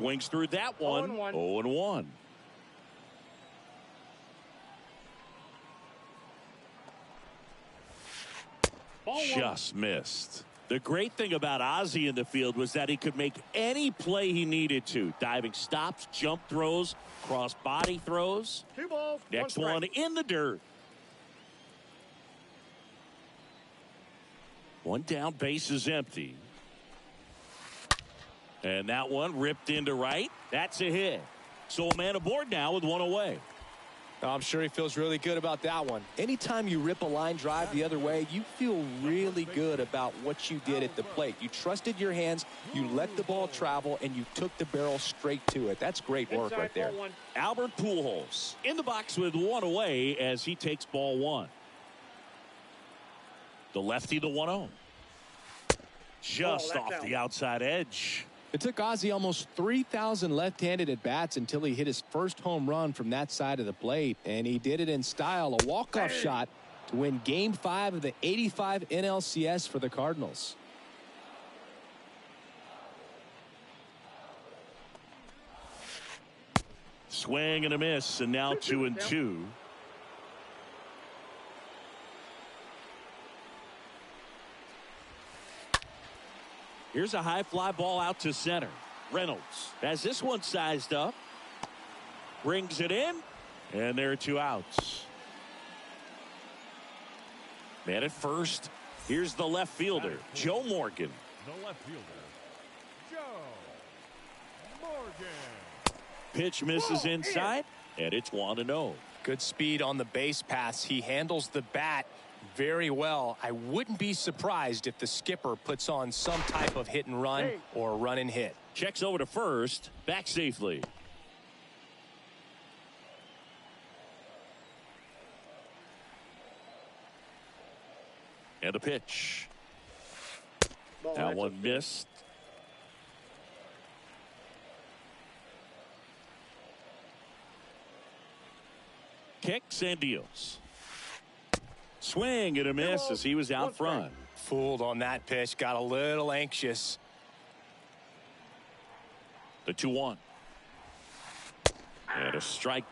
Swings through that one. 0-1. Just missed. The great thing about Ozzie in the field was that he could make any play he needed to. Diving stops, jump throws, cross body throws. 2 balls. Next one in the dirt. One down, base is empty. And that one ripped into right. That's a hit. So a man aboard now with one away. I'm sure he feels really good about that one. Anytime you rip a line drive the other way, you feel really good about what you did at the plate. You trusted your hands, you let the ball travel, and you took the barrel straight to it. That's great work right there. Albert Pujols in the box with one away as he takes ball 1. The lefty, the 1-0. Just off the outside edge. It took Ozzie almost 3,000 left-handed at-bats until he hit his first home run from that side of the plate, and he did it in style, a walk-off shot to win Game 5 of the '85 NLCS for the Cardinals. Swing and a miss, and now 2-2. Here's a high fly ball out to center. Reynolds has this one sized up. Brings it in. And there are 2 outs. Man at first. Here's the left fielder, Joe Morgan. The left fielder, Joe Morgan. Pitch misses inside. And it's 1-0. Good speed on the base pass. He handles the bat very well. I wouldn't be surprised if the skipper puts on some type of hit and run or run and hit. Checks over to first, back safely. And a pitch. That one missed. Kicks and deals. Swing and a miss as he was out front. Fooled on that pitch. Got a little anxious. The 2-1. And a strike.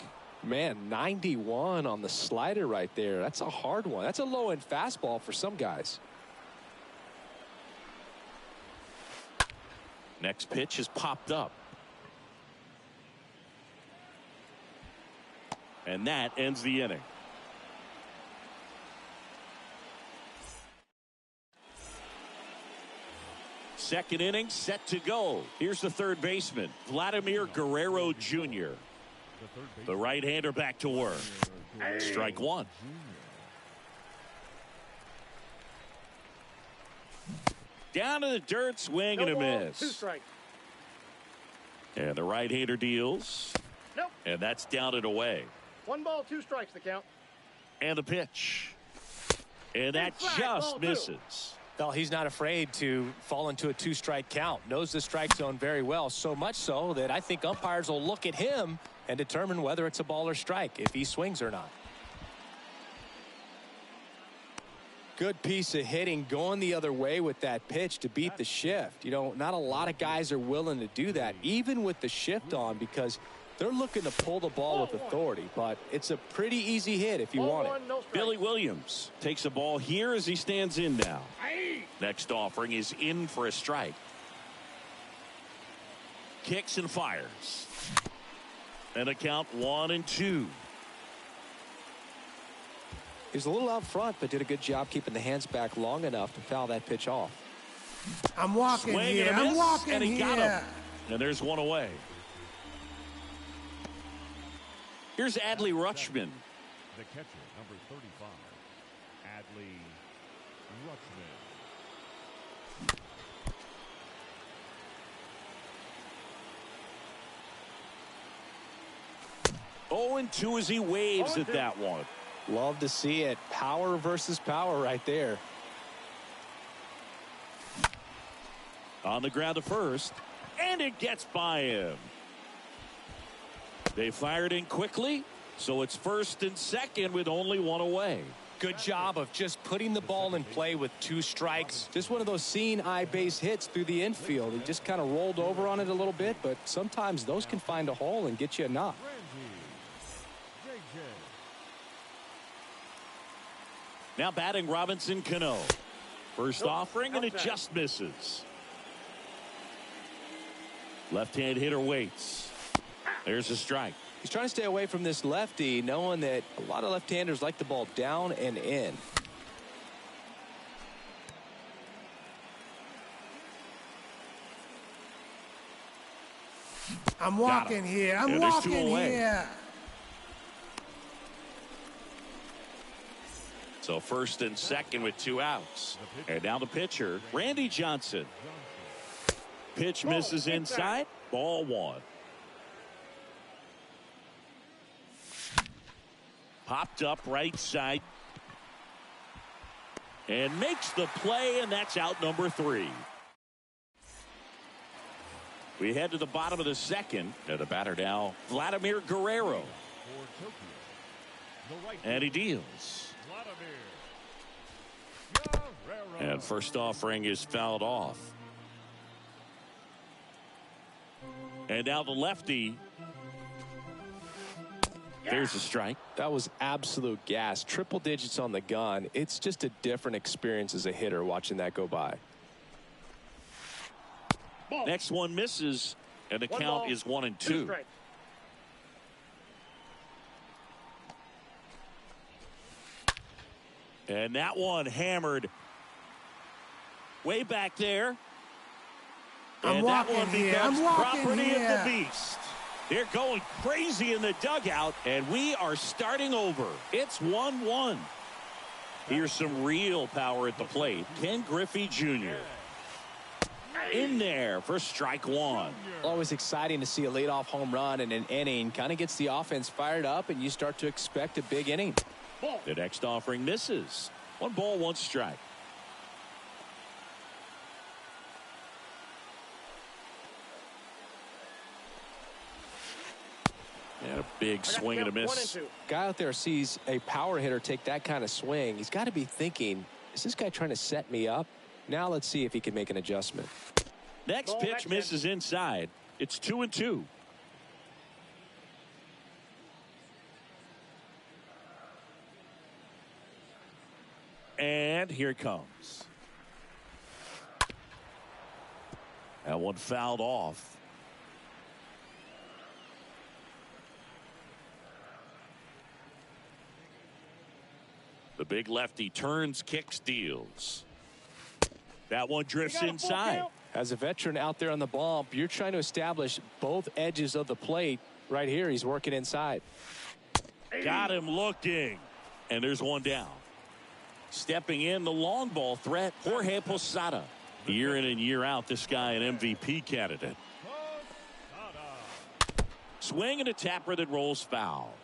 Man, 91 on the slider right there. That's a hard one. That's a low-end fastball for some guys. Next pitch has popped up. And that ends the inning. Second inning set to go. Here's the third baseman, Vladimir Guerrero Jr. The right-hander back to work. Strike 1. Down to the dirt, swing and a miss. 2 strikes. And the right-hander deals. Nope. And that's down and away. 1 ball, 2 strikes the count. And the pitch. And that just misses. Well, he's not afraid to fall into a 2-strike count. Knows the strike zone very well, so much so that I think umpires will look at him and determine whether it's a ball or strike, if he swings or not. Good piece of hitting, going the other way with that pitch to beat the shift. You know, not a lot of guys are willing to do that, even with the shift on, because they're looking to pull the ball with authority, but it's a pretty easy hit if you want it. Billy Williams takes a ball here as he stands in now. Next offering is in for a strike. Kicks and fires. And a count 1-2. He was a little out front, but did a good job keeping the hands back long enough to foul that pitch off. I'm walking here. I'm walking and he here. got him. And there's one away. Here's Adley Rutschman. The catcher, number 35, Adley Rutschman. 0-2 as he waves at that one. Love to see it. Power versus power right there. On the ground to first, and it gets by him. They fired in quickly, so it's first and second with only one away. Good job of just putting the ball in play with 2 strikes. Just one of those seeing eye base hits through the infield. He just kind of rolled over on it a little bit, but sometimes those can find a hole and get you a knock. Now batting Robinson Cano. First offering, and it just misses. Left-hand hitter waits. There's a strike. He's trying to stay away from this lefty, knowing that a lot of left-handers like the ball down and in. I'm walking here. I'm walking here. So first and second with 2 outs. And now the pitcher, Randy Johnson. Pitch misses inside. Ball 1. Popped up right side. And makes the play, and that's out number 3. We head to the bottom of the second. And the batter now, Vladimir Guerrero. And he deals. And first offering is fouled off. And now the lefty. There's a strike. That was absolute gas. Triple digits on the gun. It's just a different experience as a hitter watching that go by. Next one misses, and the count is 1-2. And that one hammered way back there. I'm walking here. I'm walking property here. of the beast. They're going crazy in the dugout, and we are starting over. It's 1-1. Here's some real power at the plate. Ken Griffey Jr. in there for strike 1. Always exciting to see a leadoff home run in an inning. Kind of gets the offense fired up, and you start to expect a big inning. The next offering misses. 1 ball, 1 strike. And a big swing and a miss. Guy out there sees a power hitter take that kind of swing. He's got to be thinking, is this guy trying to set me up? Now let's see if he can make an adjustment. Next pitch misses inside. It's 2-2. And here it comes. That one fouled off. The big lefty turns, kicks, deals. That one drifts inside. As a veteran out there on the bump, you're trying to establish both edges of the plate. Right here, he's working inside. Got him looking. And there's one down. Stepping in, the long ball threat, Jorge Posada. Year in and year out, this guy an MVP candidate. Swing and a tapper that rolls foul.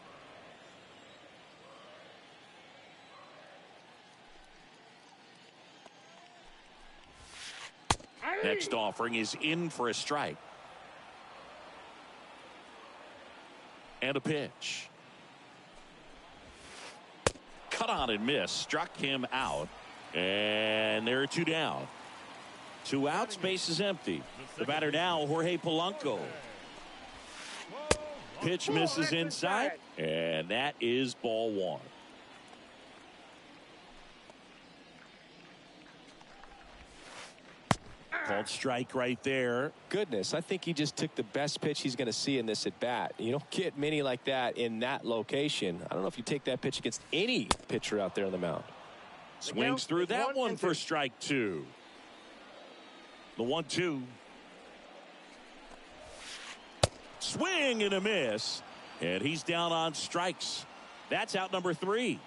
Next offering is in for a strike. And a pitch. Cut on and miss. Struck him out. And there are 2 down. 2 outs. Base is empty. The batter now, Jorge Polanco. Pitch misses inside. And that is ball 1. Called strike right there. Goodness, I think he just took the best pitch he's going to see in this at bat. You don't get many like that in that location. I don't know if you take that pitch against any pitcher out there on the mound. Swings through that one for strike 2. The 1-2. Swing and a miss. And he's down on strikes. That's out number 3.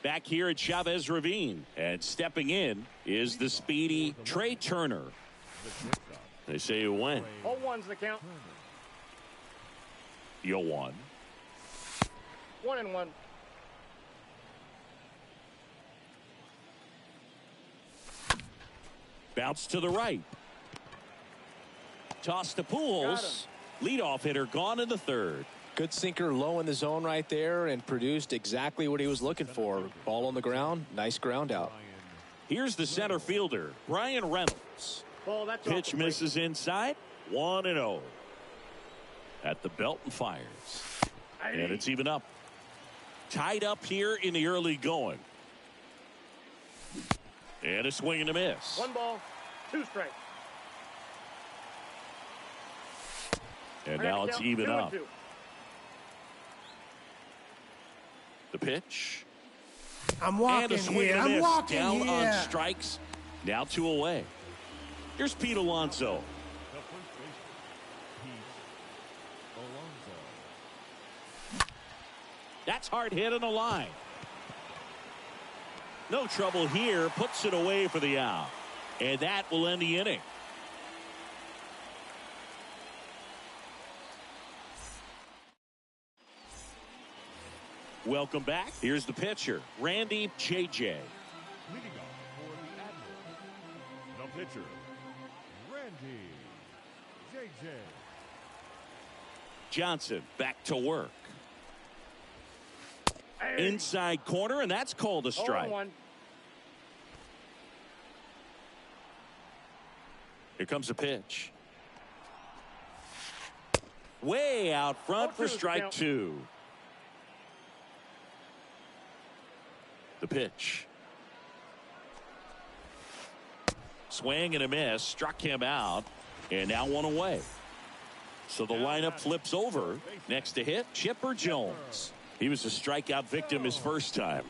Back here at Chavez Ravine, and stepping in is the speedy Trey Turner. They say you win. All ones the count. You'll won. 1-1. Bounce to the right. Toss to Pujols. Leadoff hitter gone in the third. Good sinker low in the zone right there and produced exactly what he was looking for. Ball on the ground. Nice ground out. Here's the center fielder, Brian Reynolds. Ball, that's Pitch misses inside. 1-0. At the belt and fires. And it's even up. Tied up here in the early going. And a swing and a miss. 1 ball, 2 strikes. And now it's even up. 2-2. The pitch. I'm And walking a swing here. and a I'm miss. walking Down here. on strikes. Now 2 away. Here's Pete Alonso. The first baseman, Pete Alonso. That's hard hit on the line. No trouble here. Puts it away for the out. And that will end the inning. Welcome back. Here's the pitcher, Randy J.J. Leading off for the Admirals, the pitcher, Randy J.J. Johnson back to work. Inside corner, and that's called a strike. 0-1. Here comes a pitch. Way out front for 0-2 strike count. 2. The pitch. Swing and a miss. Struck him out. And now 1 away. So the lineup flips over. Next to hit, Chipper Jones. He was a strikeout victim his first time.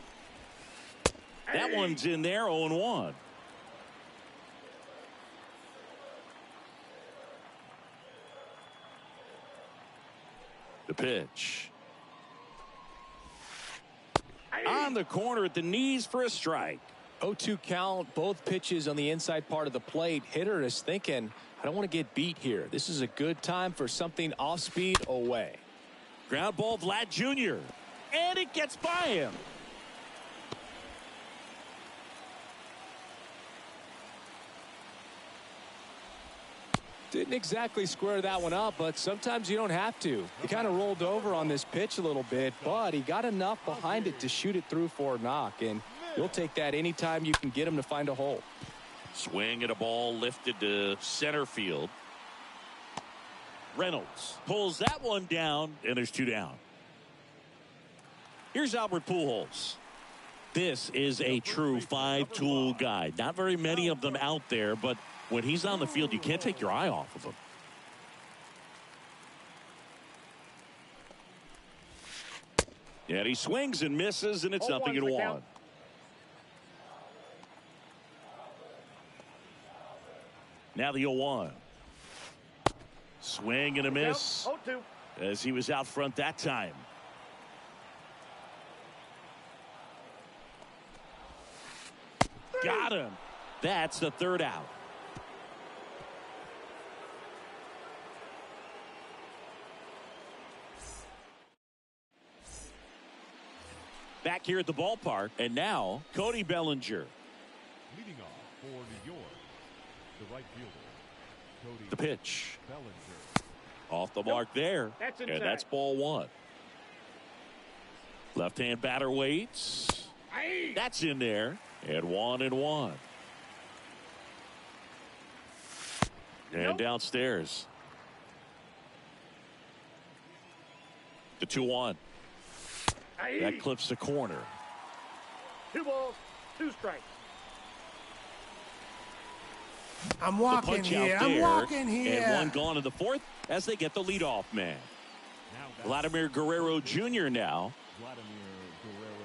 That one's in there, 0-1. The pitch. On the corner at the knees for a strike. 0-2 count. Both pitches on the inside part of the plate. Hitter is thinking, I don't want to get beat here. This is a good time for something off speed away. Ground ball, Vlad Jr. And it gets by him. Didn't exactly square that one up, but sometimes you don't have to. He kind of rolled over on this pitch a little bit, but he got enough behind it to shoot it through for a knock, and you'll take that anytime you can get him to find a hole. Swing at a ball lifted to center field. Reynolds pulls that one down, and there's 2 down. Here's Albert Pujols. This is a true 5-tool guy. Not very many of them out there, but when he's on the field, you can't take your eye off of him. And he swings and misses, and it's 0-1 0-1. the count. Now the 0-1. Swing and a miss 0-2. as he was out front that time. Got him. That's the 3rd out. Back here at the ballpark, and now Cody Bellinger. Leading off for New York, the right fielder, Cody The pitch. Bellinger. Off the mark there. That's And inside. that's ball 1. Left-hand batter waits. That's in there. And 1-1. And downstairs. The 2-1. That clips the corner. 2 balls, 2 strikes. I'm The walking punch here. out I'm there. walking here. And 1 gone in the 4th as they get the leadoff man. Now that's Vladimir Guerrero Jr. now. Vladimir Guerrero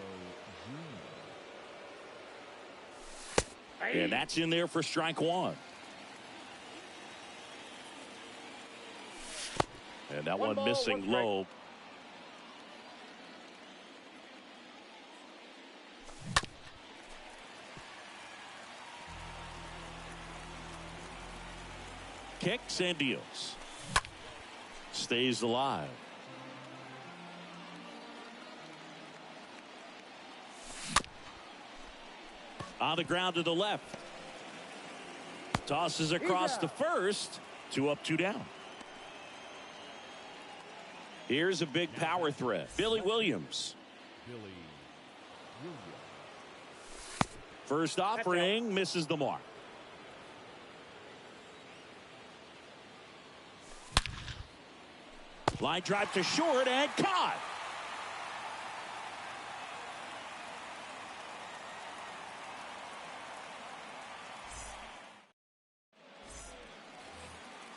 Jr. And that's in there for strike 1. And that 1 one ball, missing 1 strike. low. Kicks and deals. Stays alive. On the ground to the left. Tosses across out. the first. 2 up, 2 down. Here's a big power threat. Billy Williams. Billy Williams. First offering misses the mark. Line drive to short and caught.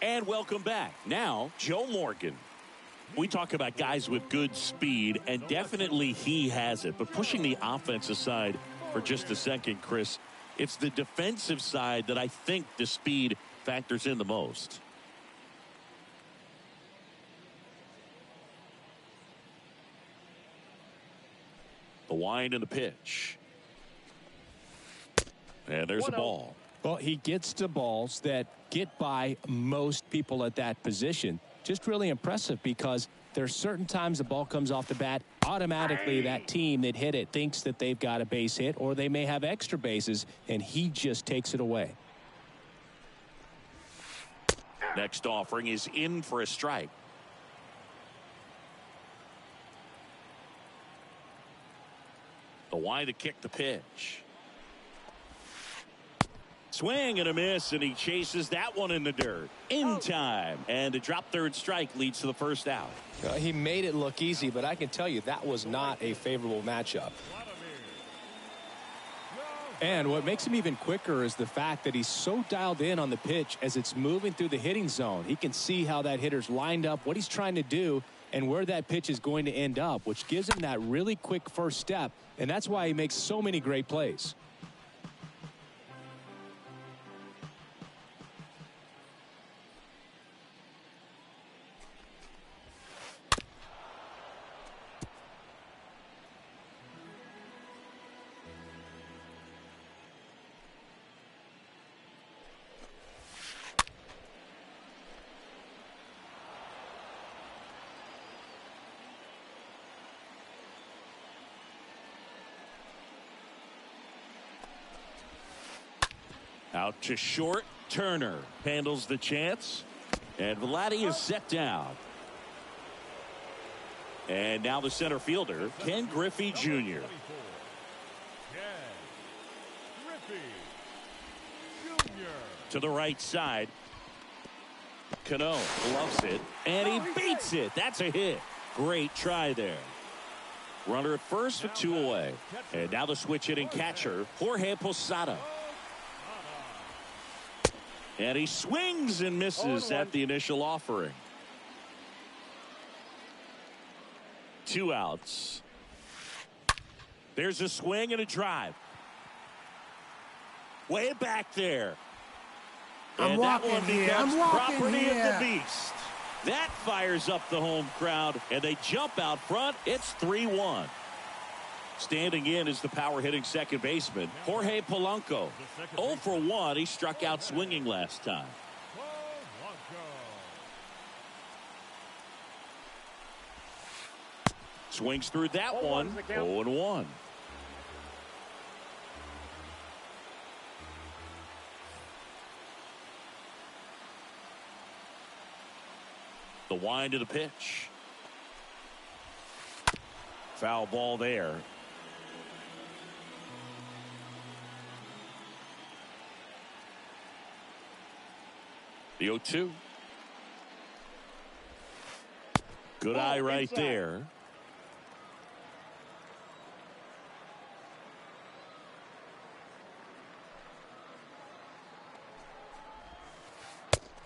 And welcome back. Now, Joe Morgan. We talk about guys with good speed, and definitely he has it. But pushing the offense aside for just a second, Chris, it's the defensive side that I think the speed factors in the most. The wind and the pitch. And there's a ball. Well, he gets to balls that get by most people at that position. Just really impressive because there's certain times the ball comes off the bat, automatically that team that hit it thinks that they've got a base hit or they may have extra bases, and he just takes it away. Next offering is in for a strike. The wind to kick the pitch. Swing and a miss, and he chases that one in the dirt. In time. And a drop third strike leads to the first out. He made it look easy, but I can tell you that was not a favorable matchup. And what makes him even quicker is the fact that he's so dialed in on the pitch as it's moving through the hitting zone. He can see how that hitter's lined up, what he's trying to do, and where that pitch is going to end up, which gives him that really quick first step, and that's why he makes so many great plays. Out to short. Turner handles the chance. And Vladdy is set down. And now the center fielder, Ken Griffey Jr. Ken Griffey Jr. To the right side. Cano loves it. And he beats it. That's a hit. Great try there. Runner at first with two away. And now the switch hitting catcher, Jorge Posada. And he swings and misses at the initial offering. 2 outs. There's a swing and a drive. Way back there. I'm walking here. I'm walking property here. of the beast. That fires up the home crowd, and they jump out front. It's 3-1. Standing in is the power hitting second baseman, Jorge Polanco. 0 for 1. He struck out swinging last time. Swings through that one. 0-1. The wind of the pitch. Foul ball there. The 0-2. Good eye right there.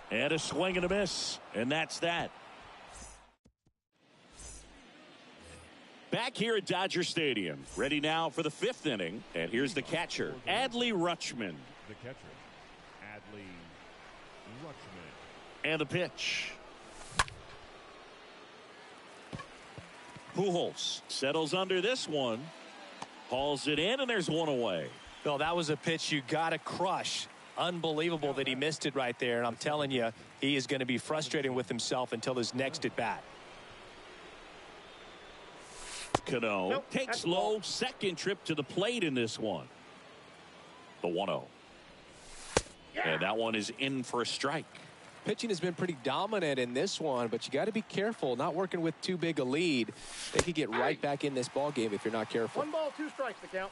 And a swing and a miss. And that's that. Back here at Dodger Stadium. Ready now for the 5th inning. And here's the catcher, Adley Rutschman. The catcher, Adley Rutschman. And the pitch. Pujols settles under this one. Hauls it in, and there's one away. Well, that was a pitch you got to crush. Unbelievable that he missed it right there. And I'm telling you, he is going to be frustrated with himself until his next at bat. Cano takes low, second trip to the plate in this one. The 1-0. And that one is in for a strike. Pitching has been pretty dominant in this one, but you got to be careful. Not working with too big a lead. They could get right back in this ball game if you're not careful. 1 ball, 2 strikes to count.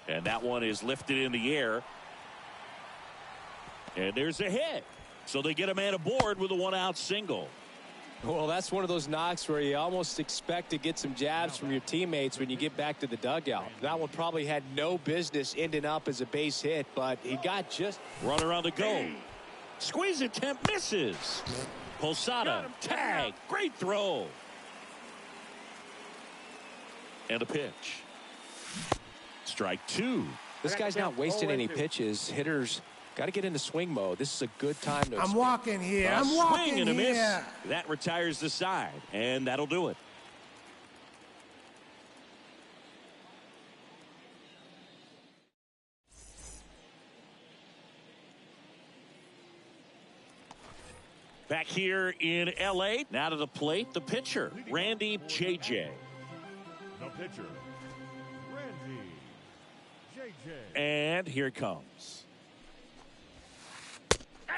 And that one is lifted in the air. And there's a hit. So they get a man aboard with a 1-out single. Well, that's one of those knocks where you almost expect to get some jabs from your teammates when you get back to the dugout. That one probably had no business ending up as a base hit, but he got just... Runner on the go. Squeeze attempt misses. Posada, tag, great throw. And a pitch. Strike 2. This guy's not wasting any pitches. Hitters got to get into swing mode. This is a good time to... I'm walking here. A I'm walking swing and a miss. here. That retires the side, and that'll do it. Back here in L.A., now to the plate, the pitcher, Randy J.J. The pitcher, Randy J.J. And here it comes.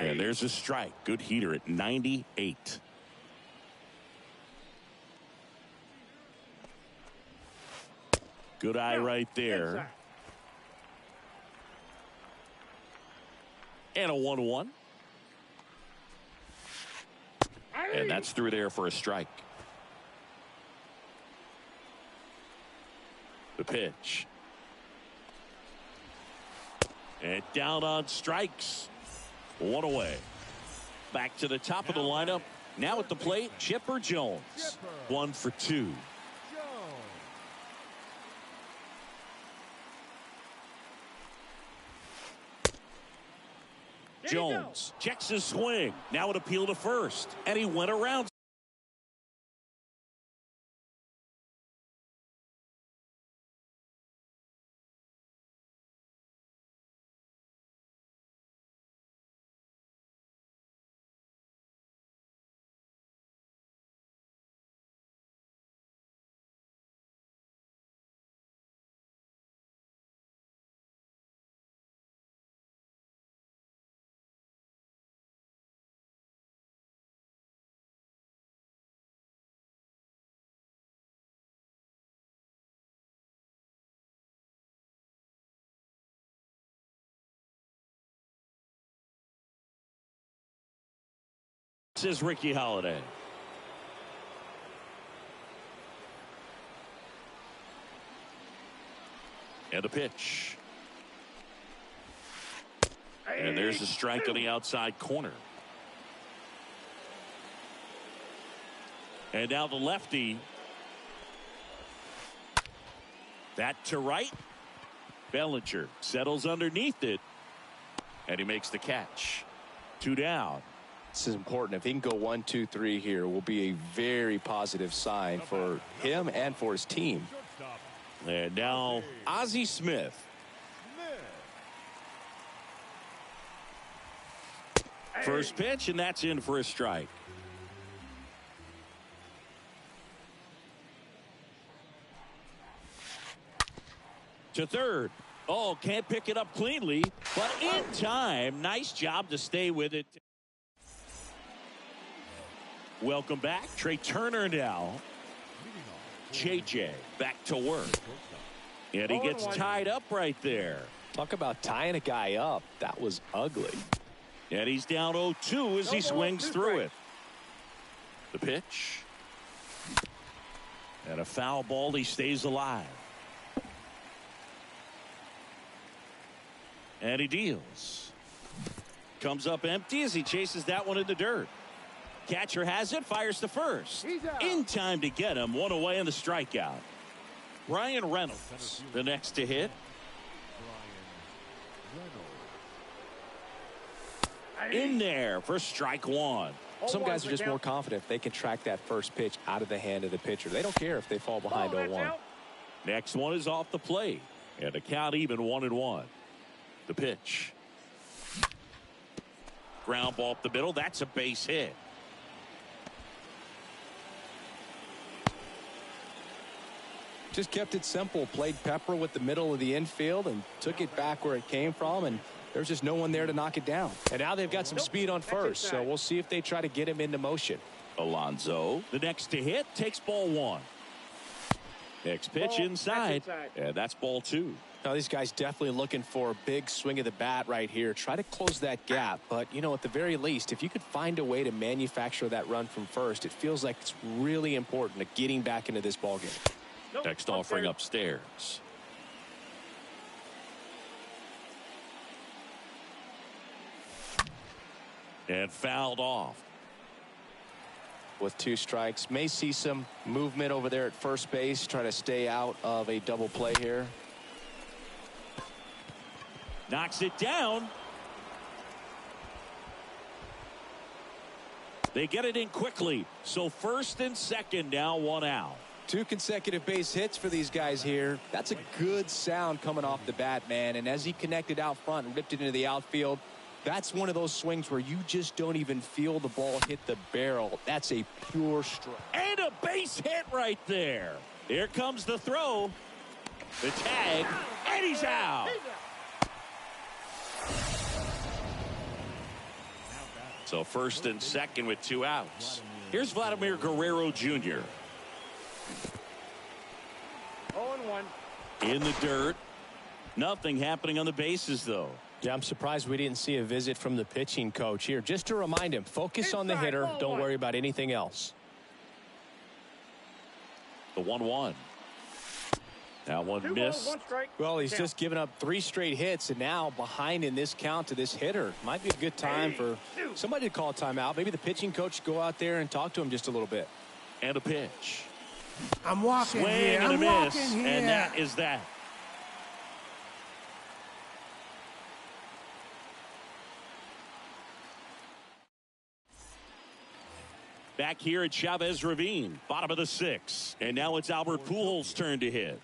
And there's a strike. Good heater at 98. Good eye right there. And a 1-1. And that's through there for a strike. The pitch. And down on strikes. 1 away. Back to the top of the lineup. Now at the plate, Chipper Jones. 1 for 2. Jones checks his swing. Now an appeal to first. And he went around. This is Ricky Holiday. And a pitch. And there's a strike on the outside corner. And now the lefty. That to right. Bellinger settles underneath it. And he makes the catch. 2 down. This is important. If he can go 1, 2, 3 here, will be a very positive sign for him and for his team. And now Ozzie Smith. First pitch, and that's in for a strike. To third. Oh, can't pick it up cleanly, but in time. Nice job to stay with it. Welcome back. Trey Turner now. JJ back to work. And he gets tied up right there. Talk about tying a guy up. That was ugly. And he's down 0-2 as he swings through it. The pitch. And a foul ball. He stays alive. And he deals. Comes up empty as he chases that one in the dirt. Catcher has it, fires to first. In time to get him. 1 away in the strikeout. Brian Reynolds, the next to hit. In there for strike 1. Some guys are just more confident if they can track that first pitch out of the hand of the pitcher. They don't care if they fall behind 0-1. Next one is off the plate. And the count even 1-1. The pitch. Ground ball up the middle. That's a base hit. Just kept it simple. Played pepper with the middle of the infield and took it back where it came from, and there's just no one there to knock it down. And now they've got some speed on first, so we'll see if they try to get him into motion. Alonso, the next to hit, takes ball 1. Next pitch inside, and that's ball 2. Now these guys definitely looking for a big swing of the bat right here. Try to close that gap, but you know, at the very least, if you could find a way to manufacture that run from first, it feels like it's really important to getting back into this ballgame. Next offering upstairs. And fouled off. With 2 strikes, may see some movement over there at first base, try to stay out of a double play here. Knocks it down. They get it in quickly. So first and second, now 1 out. 2 consecutive base hits for these guys here. That's a good sound coming off the bat, man. And as he connected out front and ripped it into the outfield, that's one of those swings where you just don't even feel the ball hit the barrel. That's a pure strike. And a base hit right there. Here comes the throw. The tag. And he's out. So first and second with 2 outs. Here's Vladimir Guerrero Jr. 0-1. In the dirt. Nothing happening on the bases, though. Yeah, I'm surprised we didn't see a visit from the pitching coach here. Just to remind him, focus on the hitter. Don't worry about anything else. The 1-1. Now 1 miss. 1 strike. Well, he's just given up 3 straight hits, and now behind in this count to this hitter. Might be a good time for somebody to call a timeout. Maybe the pitching coach go out there and talk to him just a little bit. And a pitch. I'm walking Swing here. and a I'm miss. walking here. And that is that. Back here at Chavez Ravine, bottom of the 6th. And now it's Albert Pujols' turn to hit.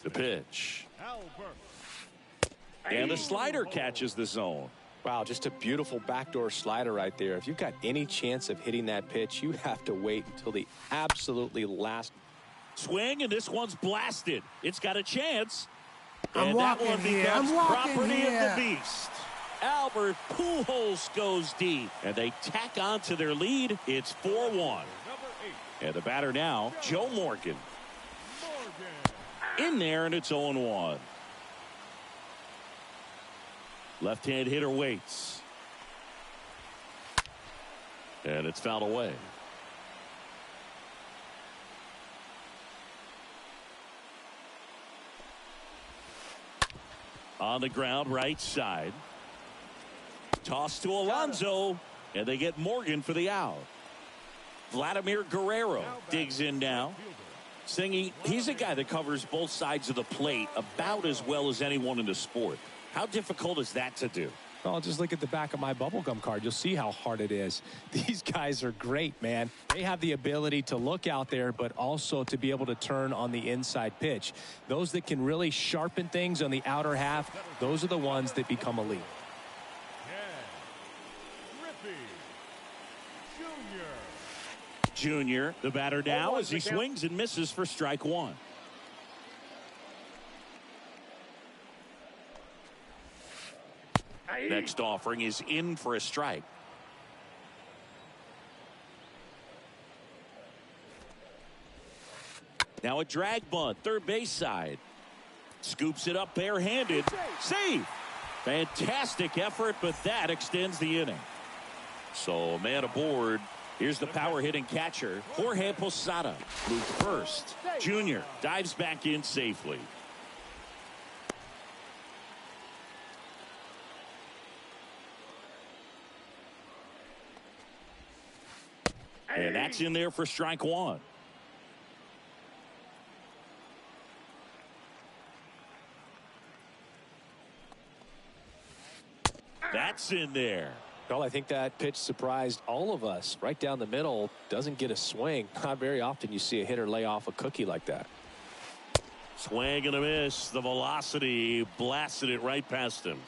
The pitch. And the slider catches the zone. Wow, just a beautiful backdoor slider right there. If you've got any chance of hitting that pitch, you have to wait until the absolutely last. Swing, and this one's blasted. It's got a chance. I'm And that walking one here. becomes I'm walking property here. of the beast. Albert Pujols goes deep, and they tack on to their lead. It's 4-1. And the batter now, Joe Morgan. In there, and it's 0-1. Left-hand hitter waits. And it's fouled away. On the ground, right side. Toss to Alonso, and they get Morgan for the out. Vladimir Guerrero digs in now. Singy, he's a guy that covers both sides of the plate about as well as anyone in the sport. How difficult is that to do? Well, just look at the back of my bubblegum card. You'll see how hard it is. These guys are great, man. They have the ability to look out there, but also to be able to turn on the inside pitch. Those that can really sharpen things on the outer half, those are the ones that become elite. Junior, the batter now as he swings and misses for strike 1. Next offering is in for a strike. Now a drag bunt, third base side. Scoops it up barehanded. Save! Fantastic effort, but that extends the inning. So man aboard. Here's the power hitting catcher, Jorge Posada. Moved first. Junior dives back in safely. And that's in there for strike 1. That's in there. Well, I think that pitch surprised all of us. Right down the middle, doesn't get a swing. Not very often you see a hitter lay off a cookie like that. Swing and a miss. The velocity blasted it right past him.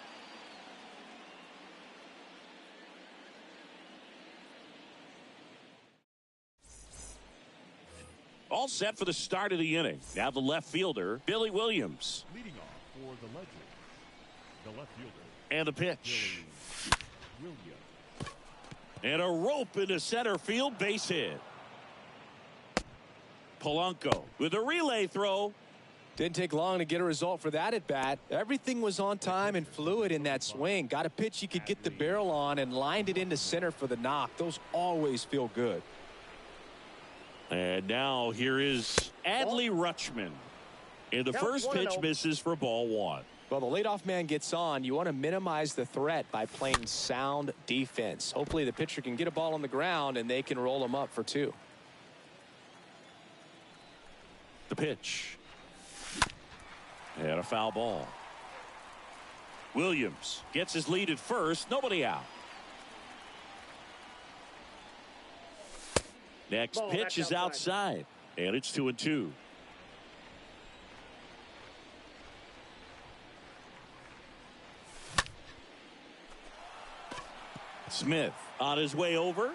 All set for the start of the inning. Now the left fielder, Billy Williams. Leading off for the Legends, the left fielder. And the pitch. Billy Williams. And a rope into center field, base hit. Polanco with a relay throw. Didn't take long to get a result for that at bat. Everything was on time and fluid in that swing. Got a pitch you could get the barrel on and lined it into center for the knock. Those always feel good. And now here is Adley Rutschman. And the first pitch misses for ball one. Well, the leadoff man gets on. You want to minimize the threat by playing sound defense. Hopefully the pitcher can get a ball on the ground and they can roll him up for two. The pitch. And a foul ball. Williams gets his lead at first. Nobody out. Next pitch is outside. And it's 2-2. Smith on his way over.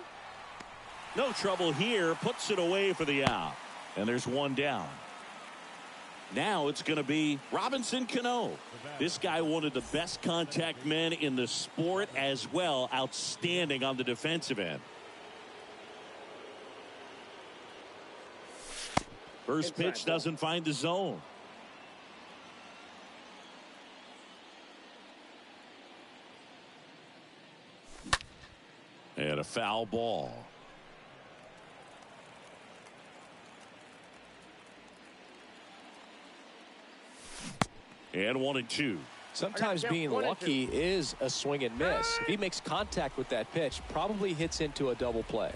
No trouble here. Puts it away for the out. And there's one down. Now it's going to be Robinson Cano. This guy, one of the best contact men in the sport as well. Outstanding on the defensive end. First pitch doesn't find the zone. And a foul ball. And 1-2. Sometimes being lucky is a swing and miss. If he makes contact with that pitch, probably hits into a double play.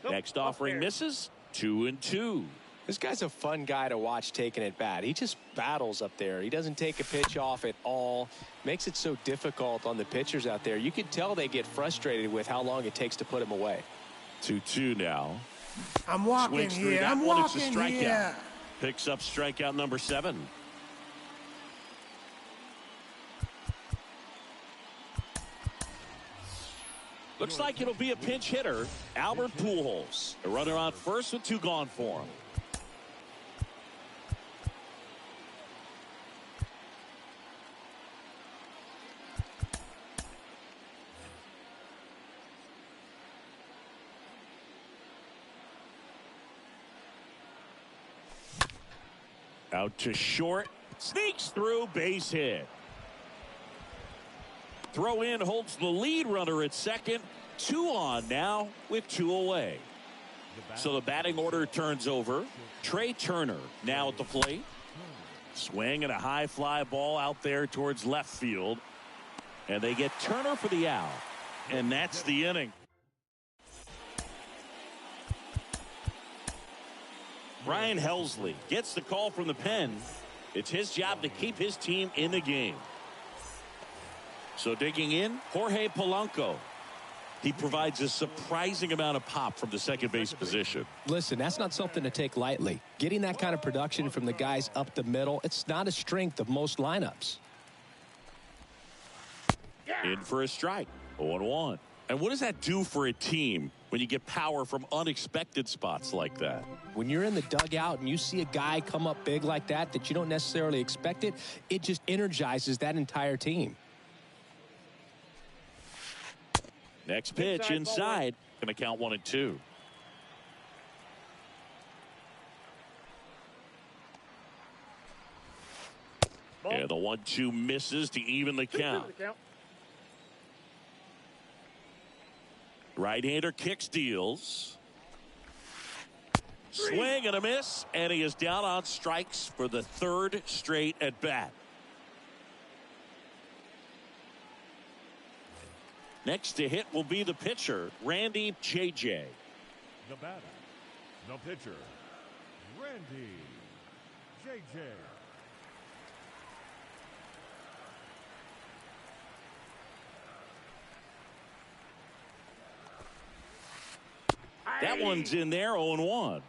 Next offering misses. 2-2. This guy's a fun guy to watch taking at bat. He just battles up there. He doesn't take a pitch off at all. Makes it so difficult on the pitchers out there. You can tell they get frustrated with how long it takes to put him away. 2-2 now. I'm walking here. I'm walking here. Picks up strikeout number 7. Looks like it'll be a pinch hitter. Albert Pujols. A runner on first with 2 gone for him. Out to short. Sneaks through, base hit. Throw in holds the lead runner at second. 2 on now with 2 away. So the batting order turns over. Trey Turner now at the plate. Swing and a high fly ball out there towards left field. And they get Turner for the out. And that's the inning. Ryan Helsley gets the call from the pen. It's his job to keep his team in the game. So digging in, Jorge Polanco. He provides a surprising amount of pop from the second base position. Listen, that's not something to take lightly. Getting that kind of production from the guys up the middle, it's not a strength of most lineups. In for a strike. 0-1. And what does that do for a team when you get power from unexpected spots like that? When you're in the dugout and you see a guy come up big like that you don't necessarily expect it, it just energizes that entire team. Next pitch inside. Going to count 1-2. And the 1-2 misses to even the count. Right-hander kicks, deals. Swing and a miss, and he is down on strikes for the 3rd straight at bat. Next to hit will be the pitcher, Randy JJ. The batter, the pitcher, Randy JJ. That one's in there, 0-1.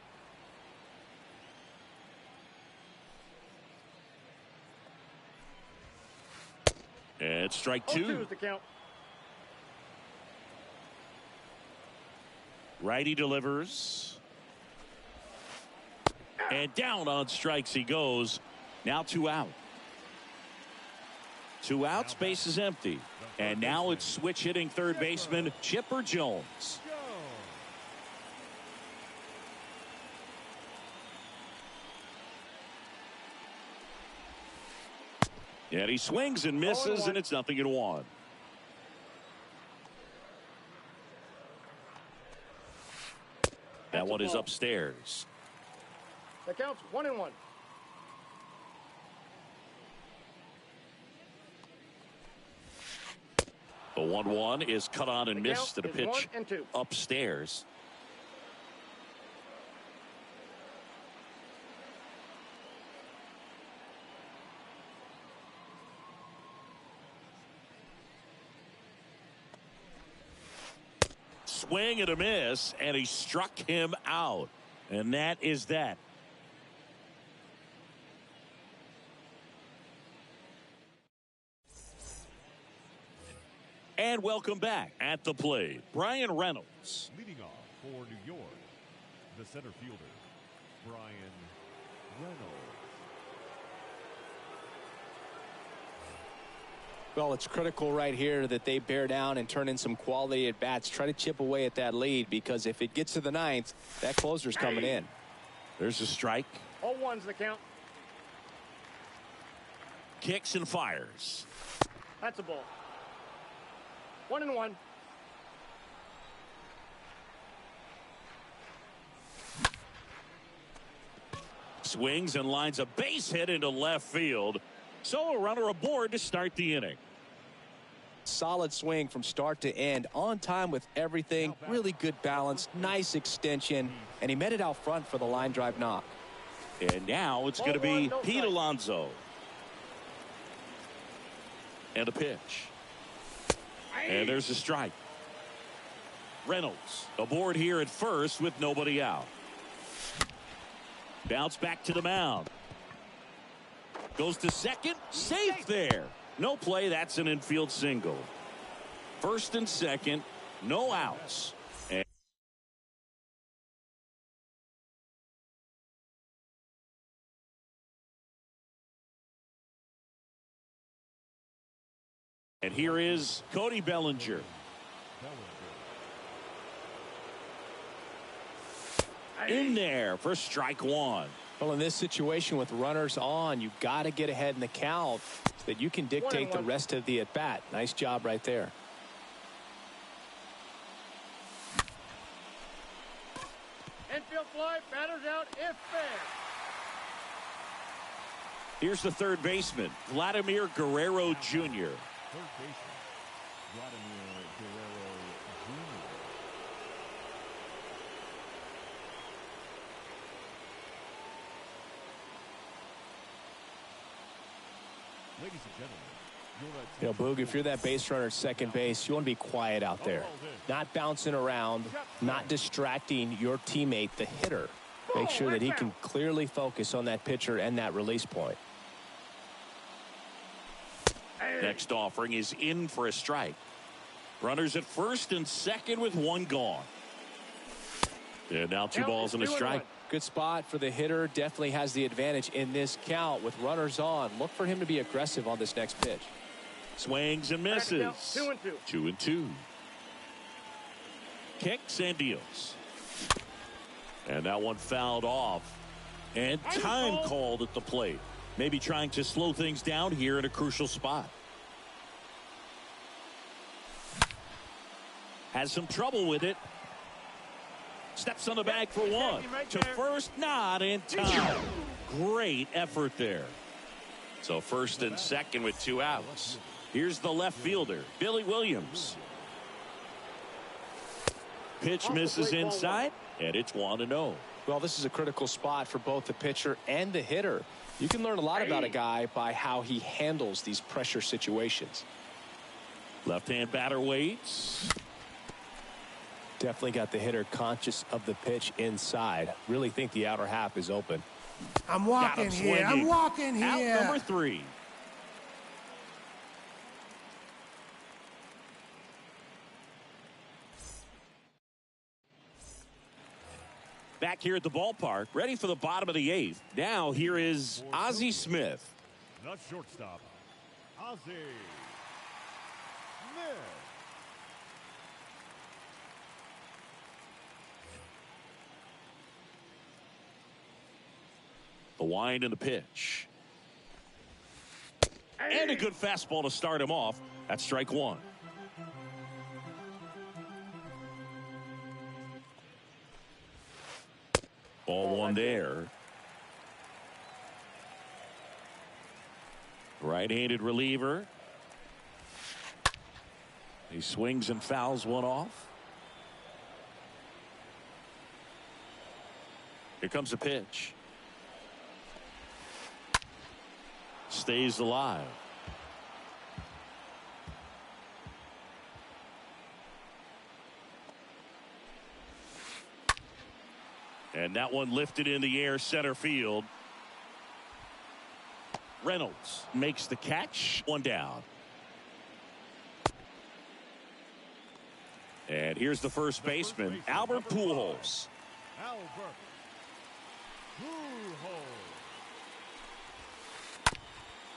And strike 0-2 two. is the count. Righty delivers. And down on strikes he goes. Now 2 out. 2 outs, base is empty. And now it's switch hitting third baseman Chipper Jones. And he swings and misses, and it's 0-1. That one is upstairs. The count's 1-1. The 1-1 is cut on and missed at a pitch 1-2. upstairs. Swing and a miss, and he struck him out. And that is that. And welcome back. At the plate, Brian Reynolds. Leading off for New York, the center fielder, Brian Reynolds. Well, it's critical right here that they bear down and turn in some quality at bats. Try to chip away at that lead, because if it gets to the ninth, that closer's coming in. There's a strike. 0-1's the count. Kicks and fires. That's a ball. 1-1. Swings and lines a base hit into left field. So a runner aboard to start the inning. Solid swing from start to end, on time with everything, really good balance, nice extension, and he met it out front for the line drive knock. And now it's going to be Pete Alonso. And a pitch. And there's a strike. Reynolds aboard here at first with nobody out. Bounce back to the mound. Goes to second. Safe there. No play. That's an infield single. First and second. No outs. And here is Cody Bellinger. In there for strike one. Well, in this situation with runners on, you've got to get ahead in the count so that you can dictate the rest of the at-bat. Nice job right there. Infield fly, batter's out, if fair. Here's the third baseman, Vladimir Guerrero Jr. Third baseman, Vladimir Guerrero Jr. Ladies and gentlemen, you know, Boog, if you're that base runner at second base, you want to be quiet out there. Not bouncing around, not distracting your teammate, the hitter. Make sure that he can clearly focus on that pitcher and that release point. Next offering is in for a strike. Runners at first and second with one gone. And now 2 balls and a strike. Good spot for the hitter. Definitely has the advantage in this count with runners on. Look for him to be aggressive on this next pitch. Swings and misses. 2-2. 2-2. Kicks and deals. And that one fouled off. And time called at the plate. Maybe trying to slow things down here in a crucial spot. Has some trouble with it. Steps on the bag for one. To first, not in time. Great effort there. So first and second with 2 outs. Here's the left fielder, Billy Williams. Pitch misses inside, and it's 1-0. Well, this is a critical spot for both the pitcher and the hitter. You can learn a lot about a guy by how he handles these pressure situations. Left-hand batter waits. Definitely got the hitter conscious of the pitch inside. Really think the outer half is open. I'm walking here. I'm walking here. Out number 3. Back here at the ballpark, ready for the bottom of the 8th. Now here is Ozzie Smith. The shortstop, Ozzie Smith. The wind and the pitch. And a good fastball to start him off. That's strike one. Ball one there. Right-handed reliever. He swings and fouls one off. Here comes a pitch. Stays alive. And that one lifted in the air, center field. Reynolds makes the catch. One down. And here's the first baseman, Albert Pujols. Albert Pujols.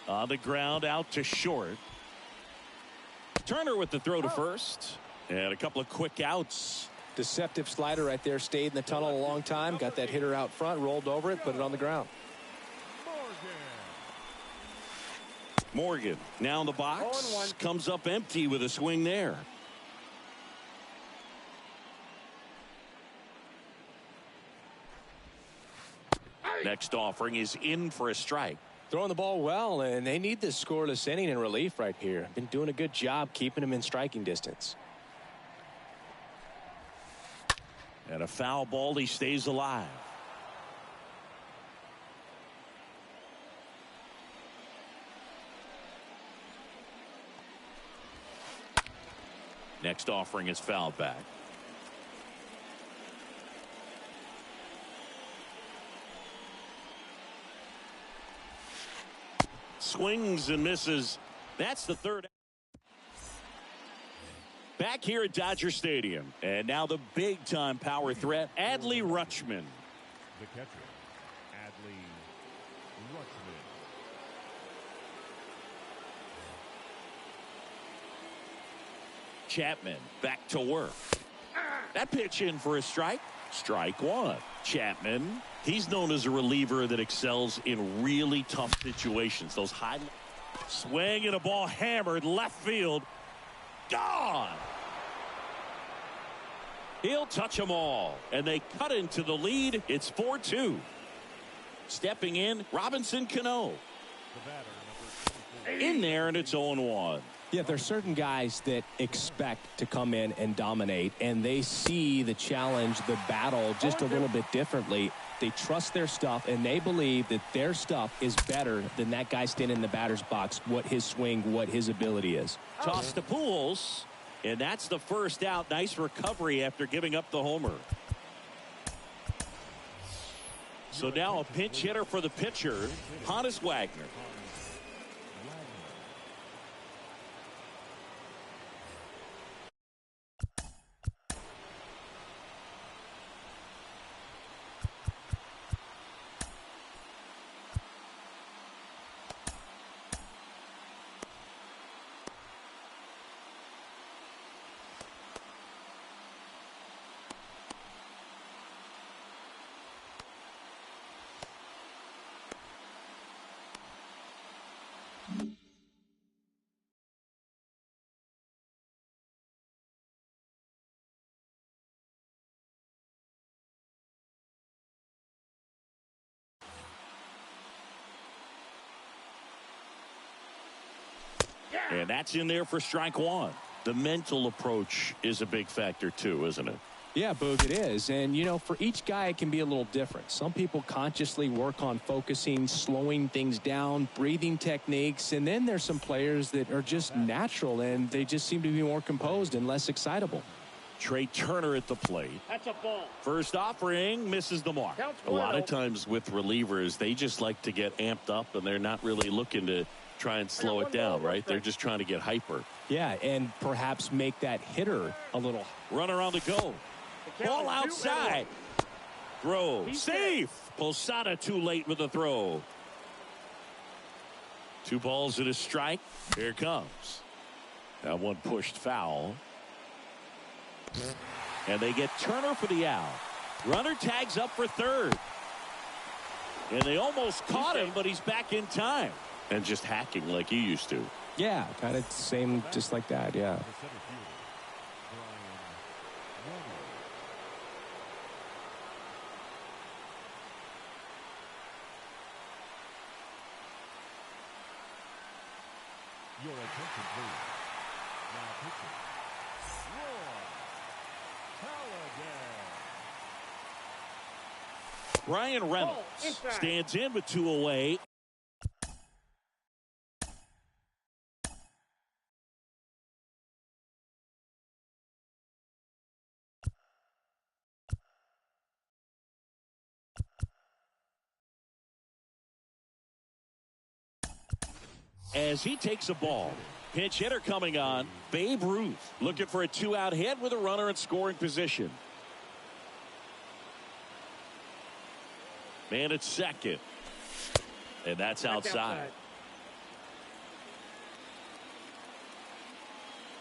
On the ground, out to short. Turner with the throw to first. And a couple of quick outs. Deceptive slider right there. Stayed in the tunnel a long time. Got that hitter out front. Rolled over it. Put it on the ground. Morgan now in the box. Comes up empty with a swing there. Next offering is in for a strike. Throwing the ball well, and they need this scoreless inning in relief right here. Been doing a good job keeping him in striking distance. And a foul ball, he stays alive. Next offering is fouled back. Swings and misses. That's the third. Back here at Dodger Stadium. And now the big-time power threat, Adley Rutschman. The catcher, Adley Rutschman. Chapman back to work. That pitch in for a strike. Strike one. Chapman, he's known as a reliever that excels in really tough situations. Those high swing and a ball hammered left field. Gone. He'll touch them all. And they cut into the lead. It's 4-2. Stepping in, Robinson Cano. The batter, number 24. In there, and it's 0-1. Yeah, there's certain guys that expect to come in and dominate, and they see the challenge, the battle just a little bit differently. They trust their stuff, and they believe that their stuff is better than that guy standing in the batter's box, what his swing, what his ability is. Toss to Pujols, and that's the first out. Nice recovery after giving up the homer. So now a pinch hitter for the pitcher, Honus Wagner. And that's in there for strike one. The mental approach is a big factor too, isn't it? Yeah, Boog, it is. And, you know, for each guy, it can be a little different. Some people consciously work on focusing, slowing things down, breathing techniques. And then there's some players that are just natural, and they just seem to be more composed and less excitable. Trey Turner at the plate. That's a ball. First offering, misses the mark. A lot of times with relievers, they just like to get amped up, and they're not really looking to try and slow it down, right? They're just trying to get hyper. Yeah, and perhaps make that hitter a little. Runner on the go. Ball outside. Throw. Safe. Posada too late with the throw. 2 balls and a strike. Here it comes. That one pushed foul. And they get Turner for the out. Runner tags up for third. And they almost caught him, but he's back in time. And just hacking like he used to. Yeah, kind of same, just like that, yeah. The center fielder, Brian Warner. Your attention, please. Now pitching. Roy Halladay. Brian Reynolds stands in with 2 away. As he takes a ball. Pinch hitter coming on. Babe Ruth looking for a 2-out hit with a runner in scoring position. Man at second. And that's outside.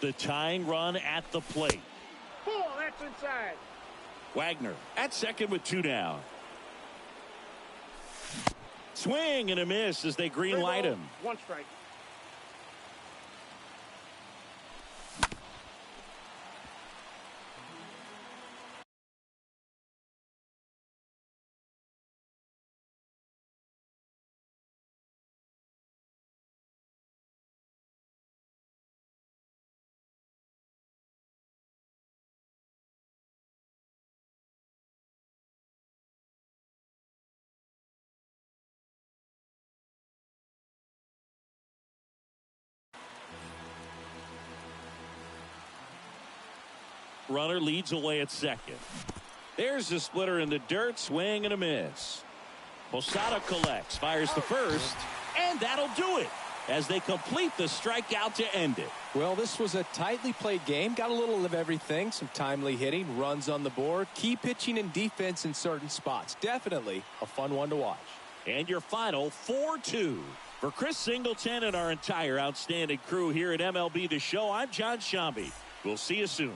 The tying run at the plate. Ball, that's inside. Wagner at second with 2 down. Swing and a miss as they green light him. 1 strike. Runner leads away at second. There's the splitter in the dirt. Swing and a miss. Posada collects, fires the first, and that'll do it as they complete the strikeout to end it. Well, this was a tightly played game. Got a little of everything. Some timely hitting, runs on the board, key pitching and defense in certain spots. Definitely a fun one to watch. And your final 4-2. For Chris Singleton and our entire outstanding crew here at MLB The Show, I'm John Shambi. We'll see you soon.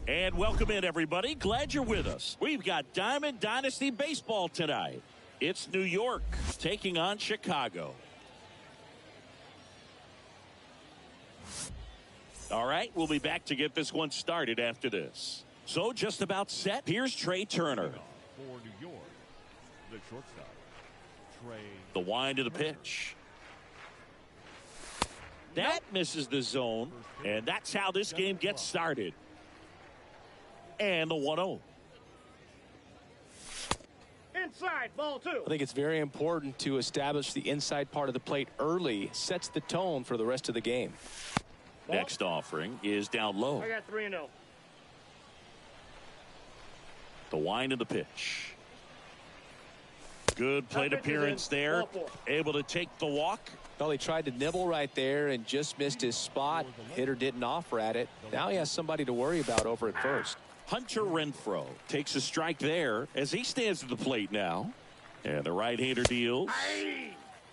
And welcome in, everybody. Glad you're with us. We've got Diamond Dynasty Baseball tonight. It's New York taking on Chicago. All right, we'll be back to get this one started after this. So just about set. Here's Trey Turner. For New York, the shortstop, Trey. The wind of the pitch. That misses the zone, and that's how this game gets started. And the 1-0. Inside, ball 2. I think it's very important to establish the inside part of the plate early. Sets the tone for the rest of the game. Next offering is down low. I got 3-0. The wind of the pitch. Good plate appearance there. Able to take the walk. Well, he tried to nibble right there and just missed his spot. Hitter didn't offer at it. Now he has somebody to worry about over at first. Hunter Renfroe takes a strike there as he stands at the plate now. And the right-hander deals.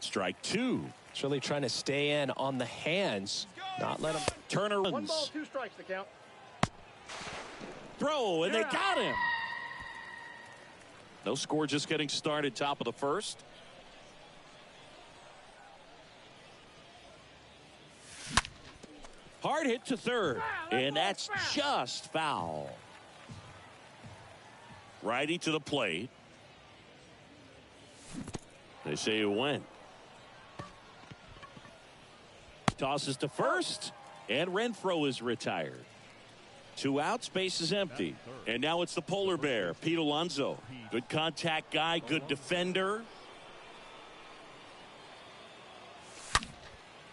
Strike 2. It's really trying to stay in on the hands. Not let him. Turner runs. 1 ball, 2 strikes to count. Throw, and they got him. No score, just getting started, top of the first. Hard hit to third, and that's just foul. Righty to the plate. They say it went. Tosses to first, and Renfroe is retired. 2 outs, base is empty. And now it's the polar bear, Pete Alonso. Good contact guy, good defender.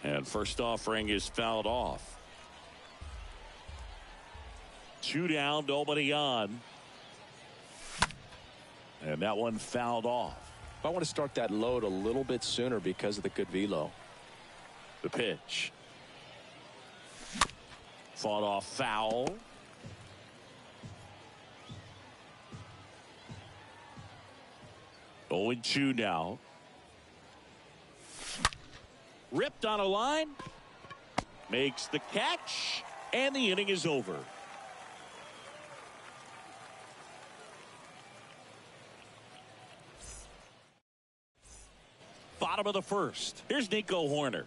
And first offering is fouled off. 2 down, nobody on. And that one fouled off. I want to start that load a little bit sooner because of the good velo. The pitch. Fought off foul. Oh, 0-2 now. Ripped on a line. Makes the catch. And the inning is over. Bottom of the first. Here's Nico Horner.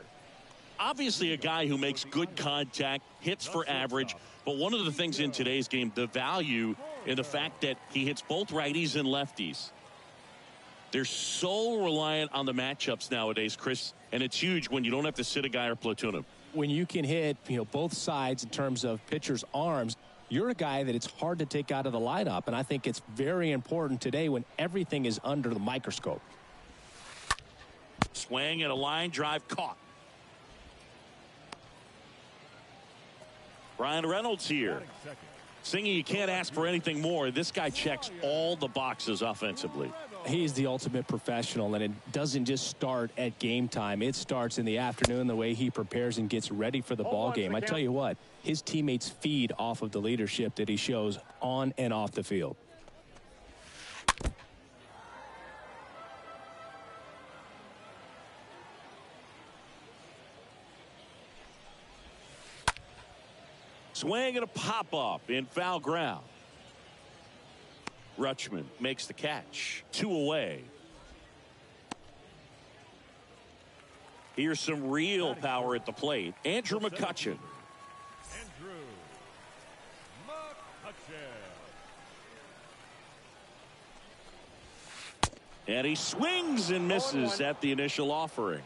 Obviously a guy who makes good contact, hits for average, but one of the things in today's game, the value in the fact that he hits both righties and lefties. They're so reliant on the matchups nowadays, Chris, and it's huge when you don't have to sit a guy or platoon him. When you can hit, both sides in terms of pitchers' arms, you're a guy that it's hard to take out of the lineup, and I think it's very important today when everything is under the microscope. Swing and a line drive caught. Brian Reynolds here. Singing, you can't ask for anything more. This guy checks all the boxes offensively. He's the ultimate professional, and it doesn't just start at game time. It starts in the afternoon, the way he prepares and gets ready for the ball game. I tell you what, his teammates feed off of the leadership that he shows on and off the field. Swing and a pop-up in foul ground. Rutschman makes the catch. 2 away. Here's some real power at the plate. Andrew McCutchen. And he swings and misses at the initial offering.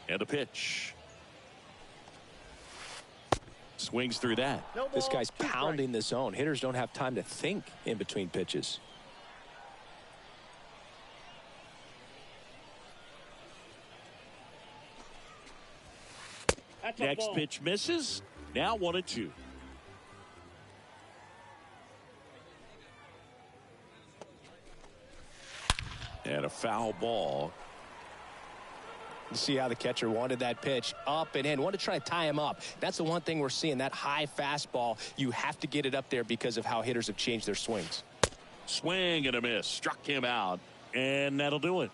And a pitch. Swings through that. This guy's pounding the zone. Hitters don't have time to think in between pitches. Next pitch misses. Now 1-2. And a foul ball. You see how the catcher wanted that pitch up and in. Wanted to try to tie him up. That's the one thing we're seeing, that high fastball. You have to get it up there because of how hitters have changed their swings. Swing and a miss. Struck him out. And that'll do it.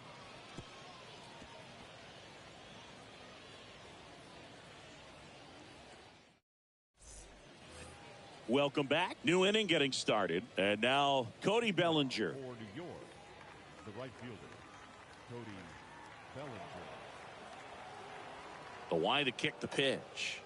Welcome back. New inning getting started. And now Cody Bellinger. For New York, the right fielder, Cody Bellinger. The wide to kick the pitch.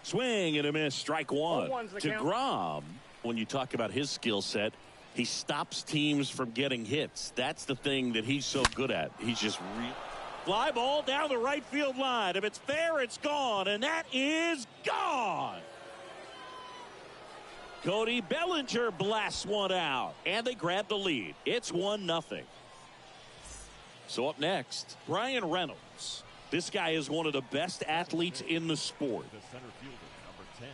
Swing and a miss. Strike one. DeGrom, when you talk about his skill set, he stops teams from getting hits. That's the thing that he's so good at. He's just fly ball down the right field line. If it's fair, it's gone. And that is gone. Cody Bellinger blasts one out. And they grab the lead. It's 1-0. So up next, Brian Reynolds. This guy is one of the best athletes in the sport. The center fielder, number 10,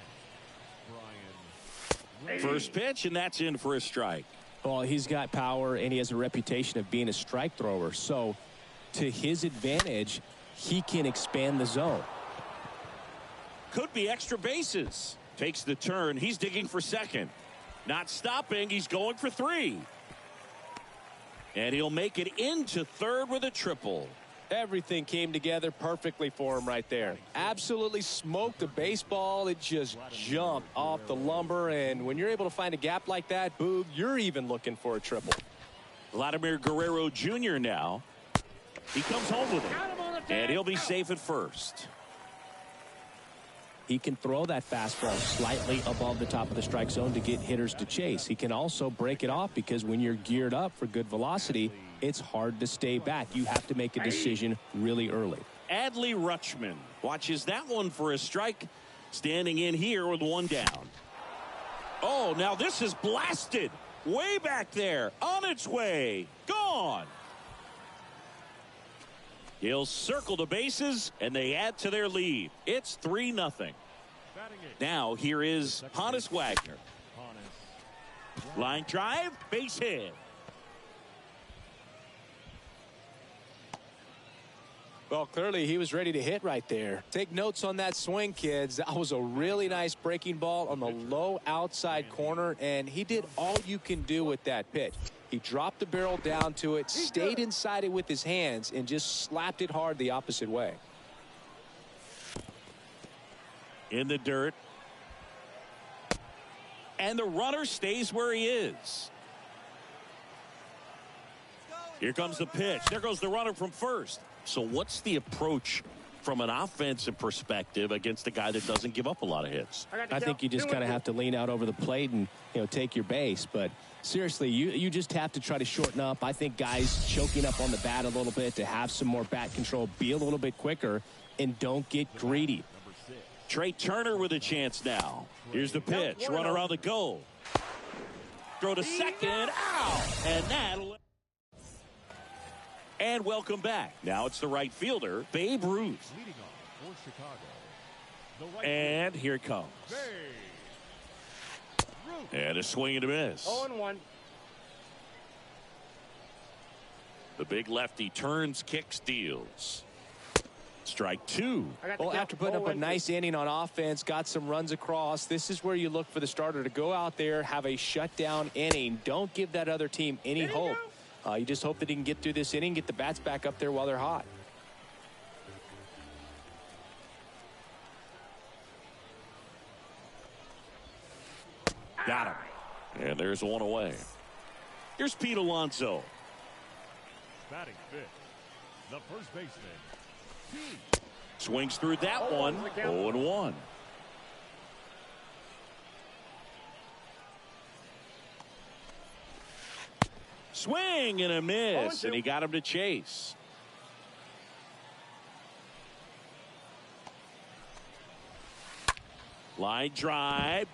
Brian. First pitch, and that's in for a strike. Well, he's got power, and he has a reputation of being a strike thrower. So, to his advantage, he can expand the zone. Could be extra bases. Takes the turn. He's digging for second. Not stopping. He's going for 3. And he'll make it into third with a triple. Everything came together perfectly for him right there. Absolutely smoked the baseball. It just jumped off the lumber. And when you're able to find a gap like that, Boog, you're even looking for a triple. Vladimir Guerrero Jr. now. He comes home with it. And he'll be safe at first. He can throw that fastball slightly above the top of the strike zone to get hitters to chase. He can also break it off because when you're geared up for good velocity, it's hard to stay back. You have to make a decision really early. Adley Rutschman watches that one for a strike. Standing in here with 1 down. Oh, now this is blasted. Way back there. On its way. Gone. He'll circle the bases, and they add to their lead. It's 3-0. Now here is Honus Wagner. Line drive, base hit. Well, clearly he was ready to hit right there. Take notes on that swing, kids. That was a really nice breaking ball on the low outside corner, and he did all you can do with that pitch. He dropped the barrel down to it, stayed inside it with his hands, and just slapped it hard the opposite way. In the dirt. And the runner stays where he is. Here comes the pitch. There goes the runner from first. So what's the approach from an offensive perspective against a guy that doesn't give up a lot of hits? I think you just kind of have to lean out over the plate and, take your base. But seriously, you just have to try to shorten up. I think guys choking up on the bat a little bit to have some more bat control, be a little bit quicker, and don't get greedy. Trey Turner with a chance now. Here's the pitch. Runner on the goal. Throw to second. Out. And that'll... And welcome back. Now it's the right fielder, Babe Ruth. Leading off for Chicago. And here it comes. And a swing and a miss. 0-1. The big lefty turns, kicks, deals. Strike 2. Well, after putting up a nice inning on offense, got some runs across, this is where you look for the starter to go out there, have a shutdown inning. Don't give that other team any hope. You just hope that he can get through this inning, get the bats back up there while they're hot. Got him. And there's one away. Here's Pete Alonso. Batting fifth, the first baseman, Pete. Swings through that one. 0-1. Swing and a miss, and he got him to chase. Line drive,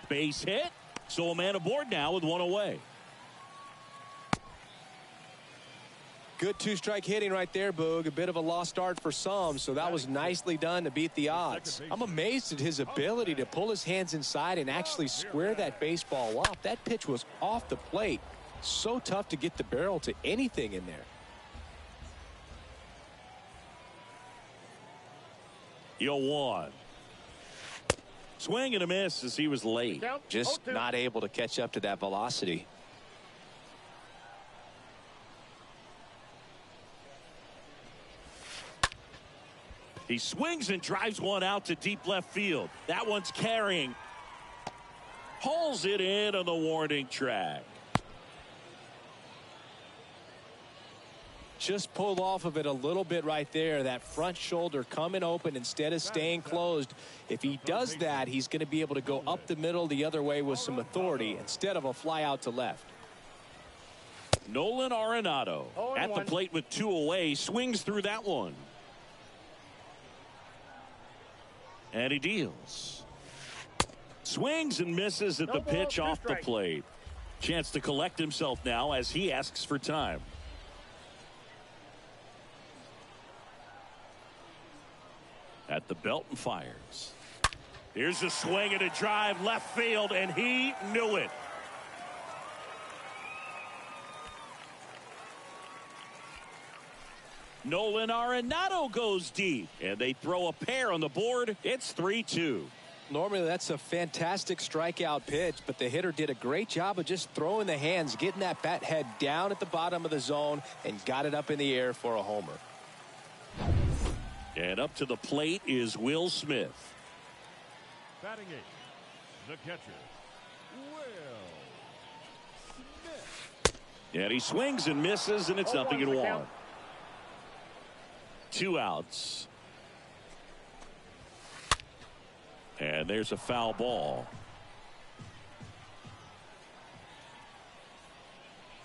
base hit. So a man aboard now with 1 away. Good 2-strike hitting right there, Boog. A bit of a lost start for some, so that was nicely done to beat the odds. I'm amazed at his ability to pull his hands inside and actually square that baseball up. That pitch was off the plate. So tough to get the barrel to anything in there. 0-1. Swing and a miss as he was late. Just not able to catch up to that velocity. He swings and drives one out to deep left field. That one's carrying. Hauls it in on the warning track. Just pulled off of it a little bit right there. That front shoulder coming open instead of staying closed. If he does that, he's going to be able to go up the middle the other way with some authority instead of a fly out to left. Nolan Arenado at the plate with 2 away, swings through that one. And he deals. Swings and misses at the pitch off the plate. Chance to collect himself now as he asks for time. At the belt and fires. Here's a swing and a drive left field, and he knew it. Nolan Arenado goes deep, and they throw a pair on the board. It's 3-2. Normally that's a fantastic strikeout pitch, but the hitter did a great job of just throwing the hands, getting that bat head down at the bottom of the zone, and got it up in the air for a homer. And up to the plate is Will Smith. Batting eighth, the catcher, Will Smith. And he swings and misses, and it's 0-1. 2 outs. And there's a foul ball.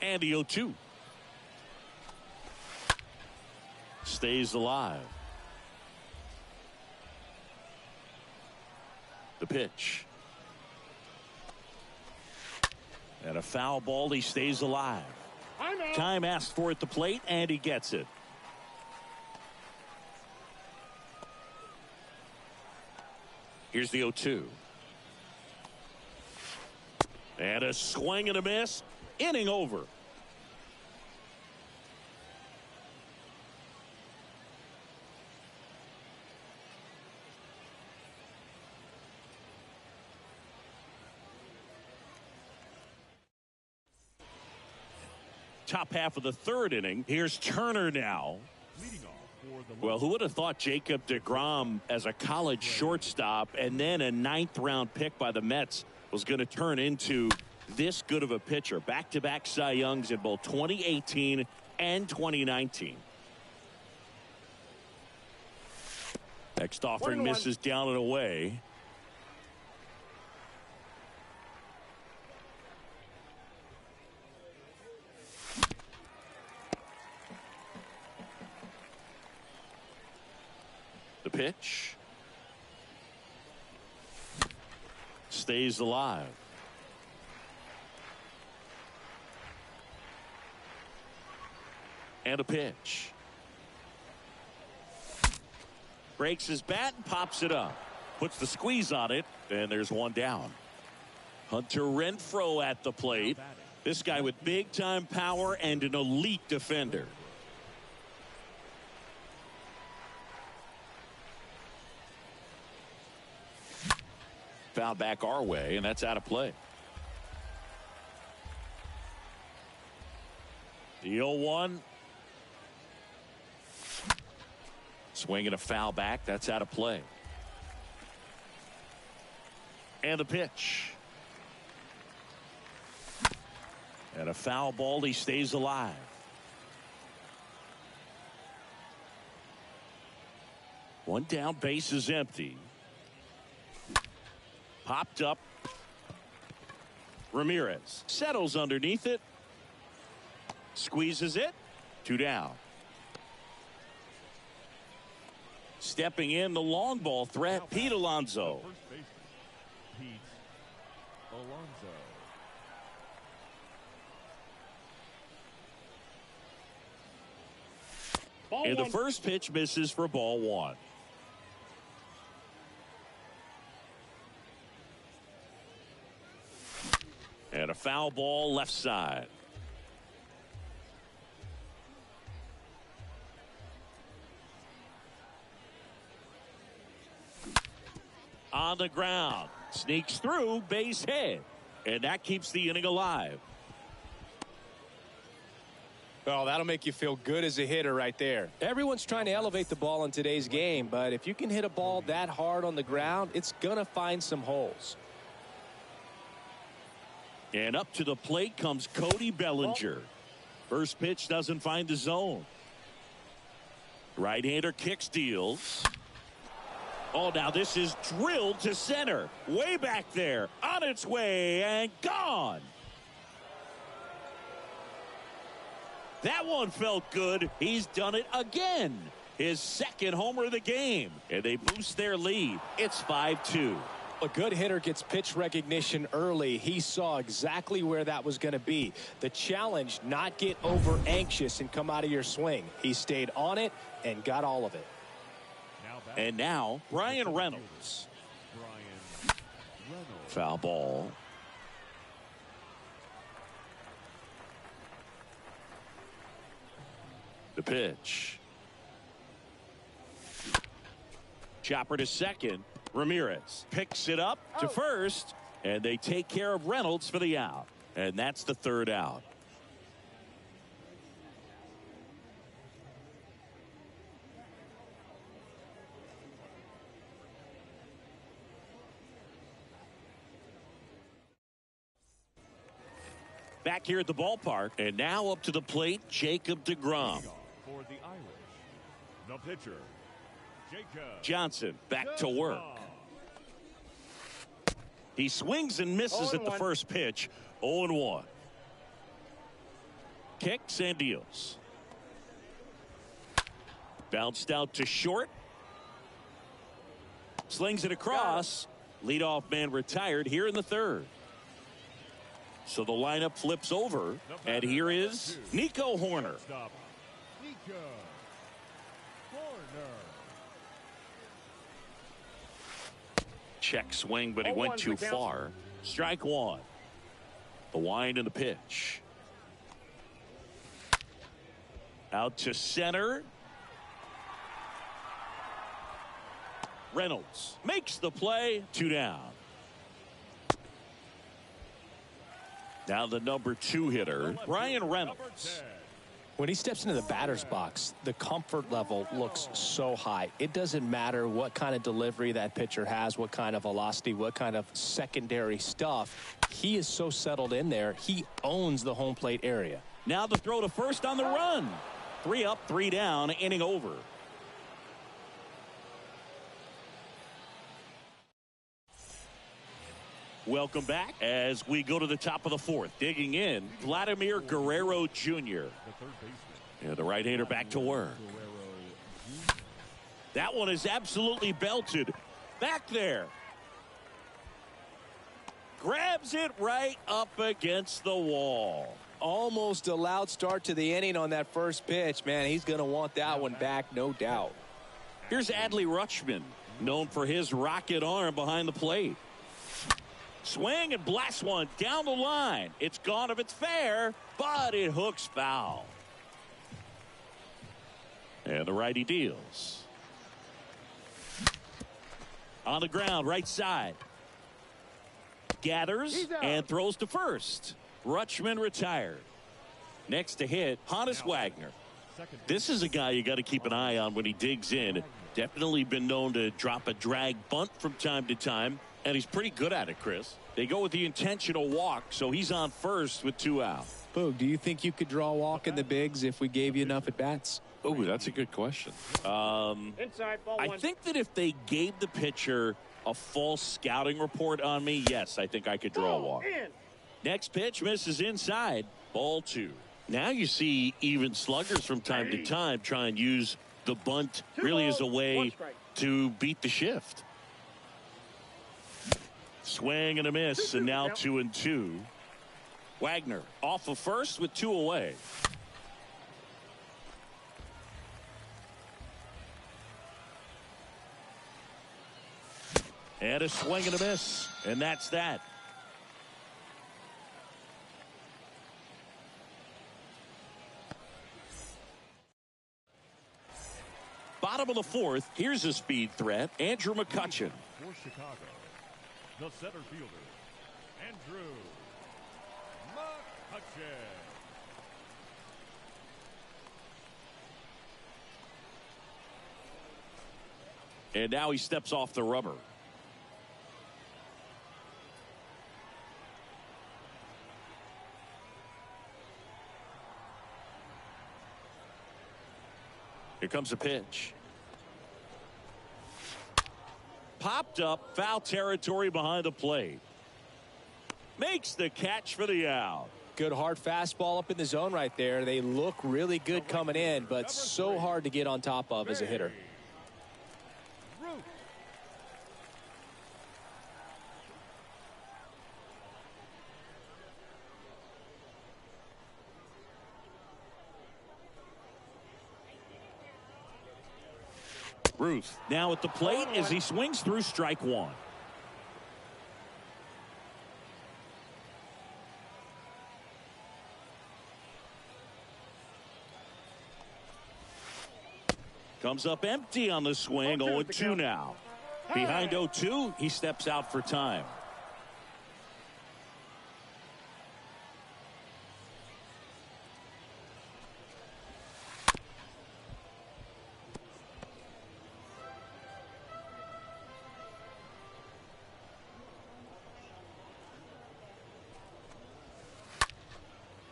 And the 0-2. Stays alive. The pitch. And a foul ball. He stays alive. Time asked for at the plate, and he gets it. Here's the 0-2. And a swing and a miss. Inning over. Top half of the 3rd inning. Here's Turner now. Leading off for the Well, who would have thought Jacob deGrom as a college shortstop and then a 9th-round pick by the Mets was going to turn into this good of a pitcher? Back-to-back Cy Youngs in both 2018 and 2019. Next offering misses down and away. The pitch. Stays alive. And a pitch. Breaks his bat and pops it up. Puts the squeeze on it, and there's one down. Hunter Renfroe at the plate. This guy with big-time power and an elite defender. Foul back our way, and that's out of play. The 0-1. Swing and a foul back. That's out of play. And the pitch. And a foul ball. He stays alive. One down, base is empty. Popped up. Ramirez settles underneath it. Squeezes it. 2 down. Stepping in the long ball threat, Pete Alonso. first baseman, Pete Alonso. And the first pitch misses for ball 1. And a foul ball left side. On the ground. Sneaks through, base hit. And that keeps the inning alive. Well, that'll make you feel good as a hitter right there. Everyone's trying to elevate the ball in today's game, but if you can hit a ball that hard on the ground, it's going to find some holes. And up to the plate comes Cody Bellinger. First pitch doesn't find the zone. Right-hander kick steals. Oh, now this is drilled to center. Way back there. On its way and gone. That one felt good. He's done it again. His second homer of the game. And they boost their lead. It's 5-2. A good hitter gets pitch recognition early. He saw exactly where that was going to be. The challenge, not get over anxious and come out of your swing. He stayed on it and got all of it. And now Brian Reynolds. Foul ball. The pitch. Chopper to second. Ramirez picks it up to first, and they take care of Reynolds for the out. And that's the third out. Back here at the ballpark, and now up to the plate, Jacob deGrom. For the Irish, the pitcher, Jacob Johnson back to work. He swings and misses at the first pitch. 0-1. Kicks and deals. Bounced out to short. Slings it across. Leadoff man retired here in the third. So the lineup flips over, and here is Nico Hoerner. Nico Hoerner. Check swing, but he went too far. Strike one. The wind and the pitch. Out to center. Reynolds makes the play. 2 down. Now the number 2 hitter, Brian Reynolds. When he steps into the batter's box, the comfort level looks so high. It doesn't matter what kind of delivery that pitcher has, what kind of velocity, what kind of secondary stuff. He is so settled in there. He owns the home plate area. Now the throw to first on the run. 3 up, 3 down, inning over. Welcome back as we go to the top of the fourth. Digging in, Vladimir Guerrero Jr. Yeah, the right-hander back to work. That one is absolutely belted. Back there. Grabs it right up against the wall. Almost a loud start to the inning on that first pitch. Man, he's going to want that one back, no doubt. Here's Adley Rutschman, known for his rocket arm behind the plate. Swing and blast one down the line. It's gone if it's fair, but it hooks foul. And the righty deals. On the ground, right side. Gathers and throws to first. Rutschman retired. Next to hit, Honus Wagner. This is a guy you got to keep an eye on when he digs in. Definitely been known to drop a drag bunt from time to time. And he's pretty good at it, Chris. They go with the intentional walk, so he's on first with 2 out. Boog, do you think you could draw a walk in the bigs if we gave you enough at-bats? Oh, that's a good question. Inside, ball I one. think that if they gave the pitcher a false scouting report on me, yes, I think I could draw a walk. Next pitch misses inside. Ball 2. Now you see even sluggers from time to time try and use the bunt really as a way to beat the shift. Swing and a miss, and now 2-2. Wagner off of first with 2 away. And a swing and a miss, and that's that. Bottom of the fourth, here's a speed threat, Andrew McCutchen. For Chicago, the center fielder, Andrew McCutchen. And now he steps off the rubber. Here comes a pitch. Popped up, foul territory behind the plate. Makes the catch for the out. Good hard fastball up in the zone right there. They look really good coming in, but so hard to get on top of as a hitter. Ruth now at the plate as he swings through strike one. Comes up empty on the swing. 0-2 now. Behind 0-2, he steps out for time.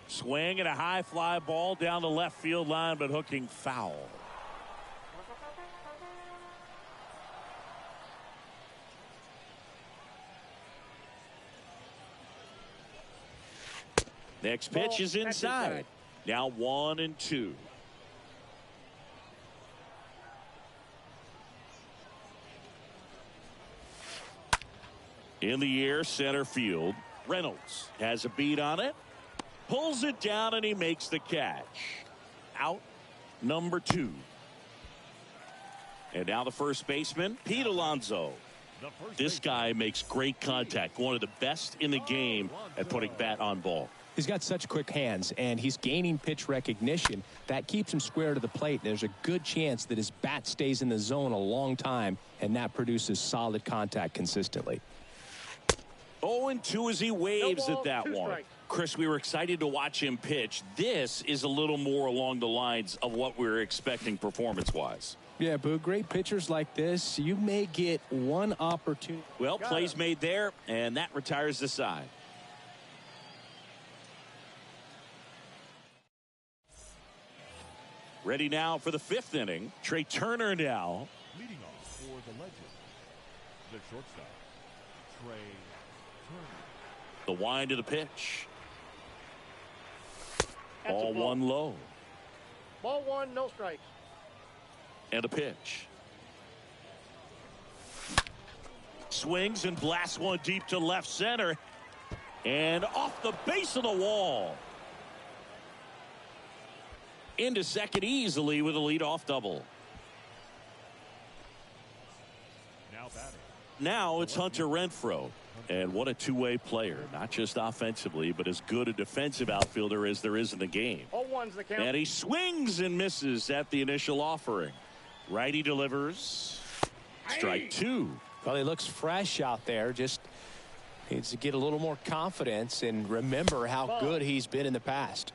Swing and a high fly ball down the left field line, but hooking foul. Next pitch is inside. Now 1-2. In the air, center field. Reynolds has a beat on it. Pulls it down and he makes the catch. Out number 2. And now the first baseman, Pete Alonso. This guy makes great contact. One of the best in the game at putting bat on ball. He's got such quick hands, and he's gaining pitch recognition. That keeps him square to the plate. There's a good chance that his bat stays in the zone a long time, and that produces solid contact consistently. 0-2 as he waves at that one. Chris, we were excited to watch him pitch. This is a little more along the lines of what we were expecting performance-wise. Yeah, but great pitchers like this, you may get one opportunity. Well, plays made there, and that retires the side. Ready now for the 5th inning. Trey Turner now. Leading off for the legend, the shortstop, Trey Turner. The wind of the pitch. Ball 1 low. Ball 1, no strikes. And a pitch. Swings and blasts one deep to left center. And off the base of the wall. Into second easily with a leadoff double. Now it's Hunter Renfroe. And what a two-way player. Not just offensively, but as good a defensive outfielder as there is in the game. 0-1's the count. And he swings and misses at the initial offering. Righty delivers. Strike 2. Well, he looks fresh out there. Just needs to get a little more confidence and remember how good he's been in the past.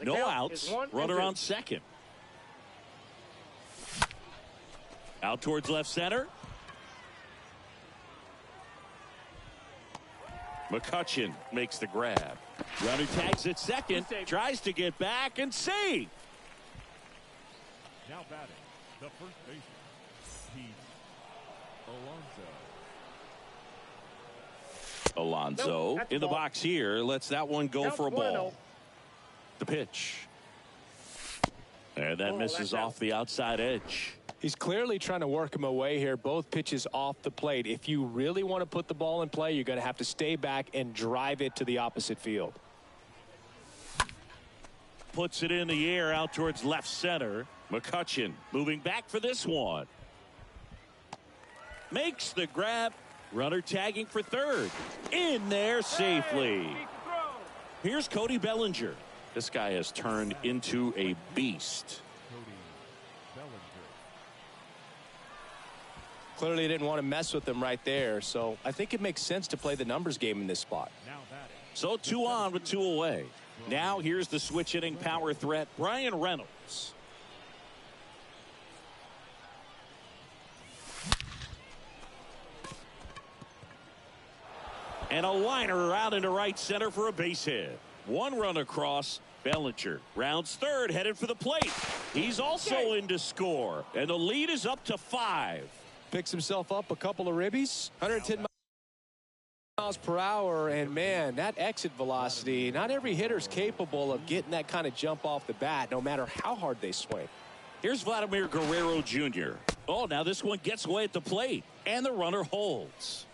No outs. Runner on second. Out towards left center. McCutchen makes the grab. Runner tags at second. Tries to get back and save. Now batting, the first baseman, Pete Alonso. Alonso in the box here. Lets that one go for a ball. The pitch. And that misses off the outside edge. He's clearly trying to work him away here. Both pitches off the plate. If you really want to put the ball in play, you're going to have to stay back and drive it to the opposite field. Puts it in the air out towards left center. McCutchen moving back for this one. Makes the grab. Runner tagging for third. In there safely. Here's Cody Bellinger. This guy has turned into a beast. Clearly didn't want to mess with him right there, so I think it makes sense to play the numbers game in this spot. So 2 on with 2 away. Now here's the switch hitting power threat, Brian Reynolds. And a liner out into right center for a base hit. 1 run across, Bellinger rounds third, headed for the plate. He's also in to score, and the lead is up to 5. Picks himself up a couple of ribbies. 110 miles per hour, and man, that exit velocity, not every hitter's capable of getting that kind of jump off the bat, no matter how hard they swing. Here's Vladimir Guerrero Jr. Oh, now this one gets away at the plate, and the runner holds.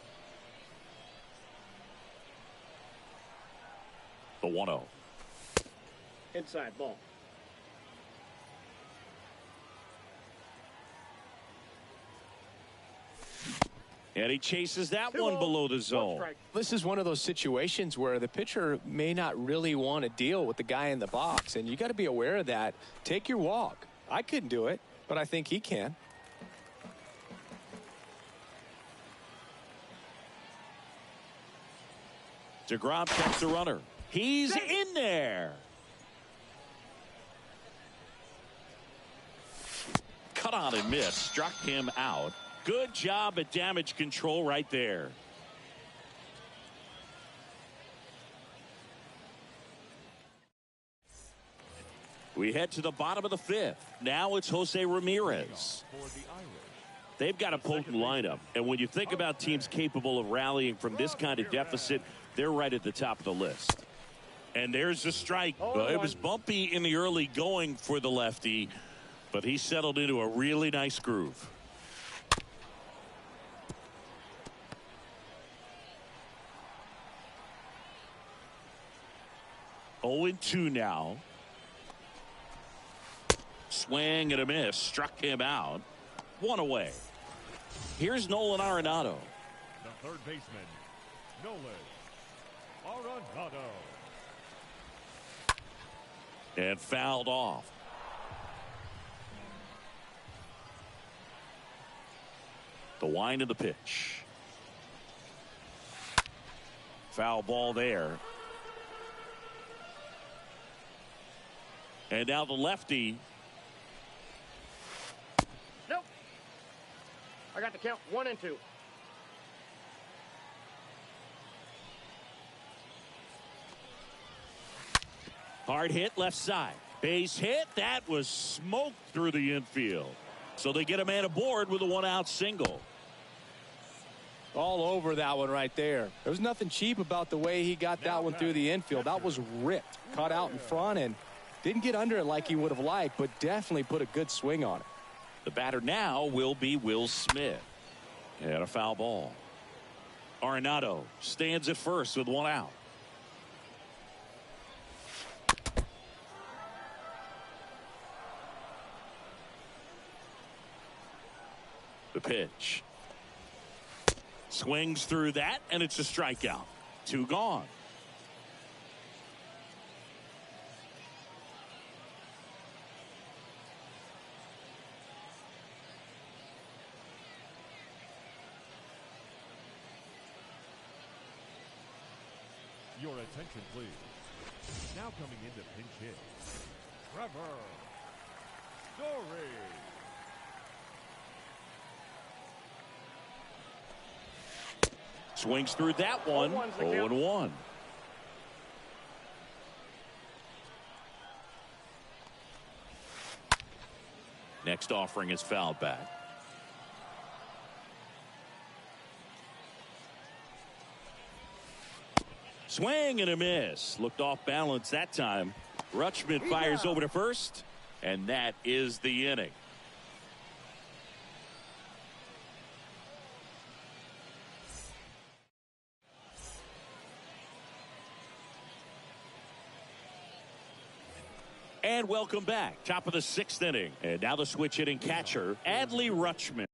The 1-0. Inside ball. And he chases that one below the zone. This is one of those situations where the pitcher may not really want to deal with the guy in the box, and you got to be aware of that. Take your walk. I couldn't do it, but I think he can. DeGrom checks the runner. He's in there. Cut on and miss. Struck him out. Good job at damage control right there. We head to the bottom of the 5th. Now it's Jose Ramirez. They've got a potent lineup, and when you think about teams capable of rallying from this kind of deficit, they're right at the top of the list. And there's the strike. It was bumpy in the early going for the lefty, but he settled into a really nice groove. Oh, 0-2 now. Swing and a miss. Struck him out. One away. Here's Nolan Arenado. The third baseman, Nolan Arenado. And fouled off. The wind of the pitch. Foul ball there. And now the lefty. Nope. I got the count 1 and 2. Hard hit left side. Base hit. That was smoked through the infield. So they get a man aboard with a 1-out single. All over that one right there. There was nothing cheap about the way he got that one through the infield. That was ripped. Caught out in front and didn't get under it like he would have liked, but definitely put a good swing on it. The batter now will be Will Smith. And a foul ball. Arenado stands at first with 1 out. The pitch. Swings through that, and it's a strikeout. 2 gone. Your attention, please. Now coming into pinch hit, Trevor Story. Swings through that one. 0-1. Next offering is fouled back. Swing and a miss. Looked off balance that time. Rutschman fires over to first, and that is the inning. And welcome back. Top of the 6th inning. And now the switch hitting catcher, Adley Rutschman.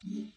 Mm-hmm.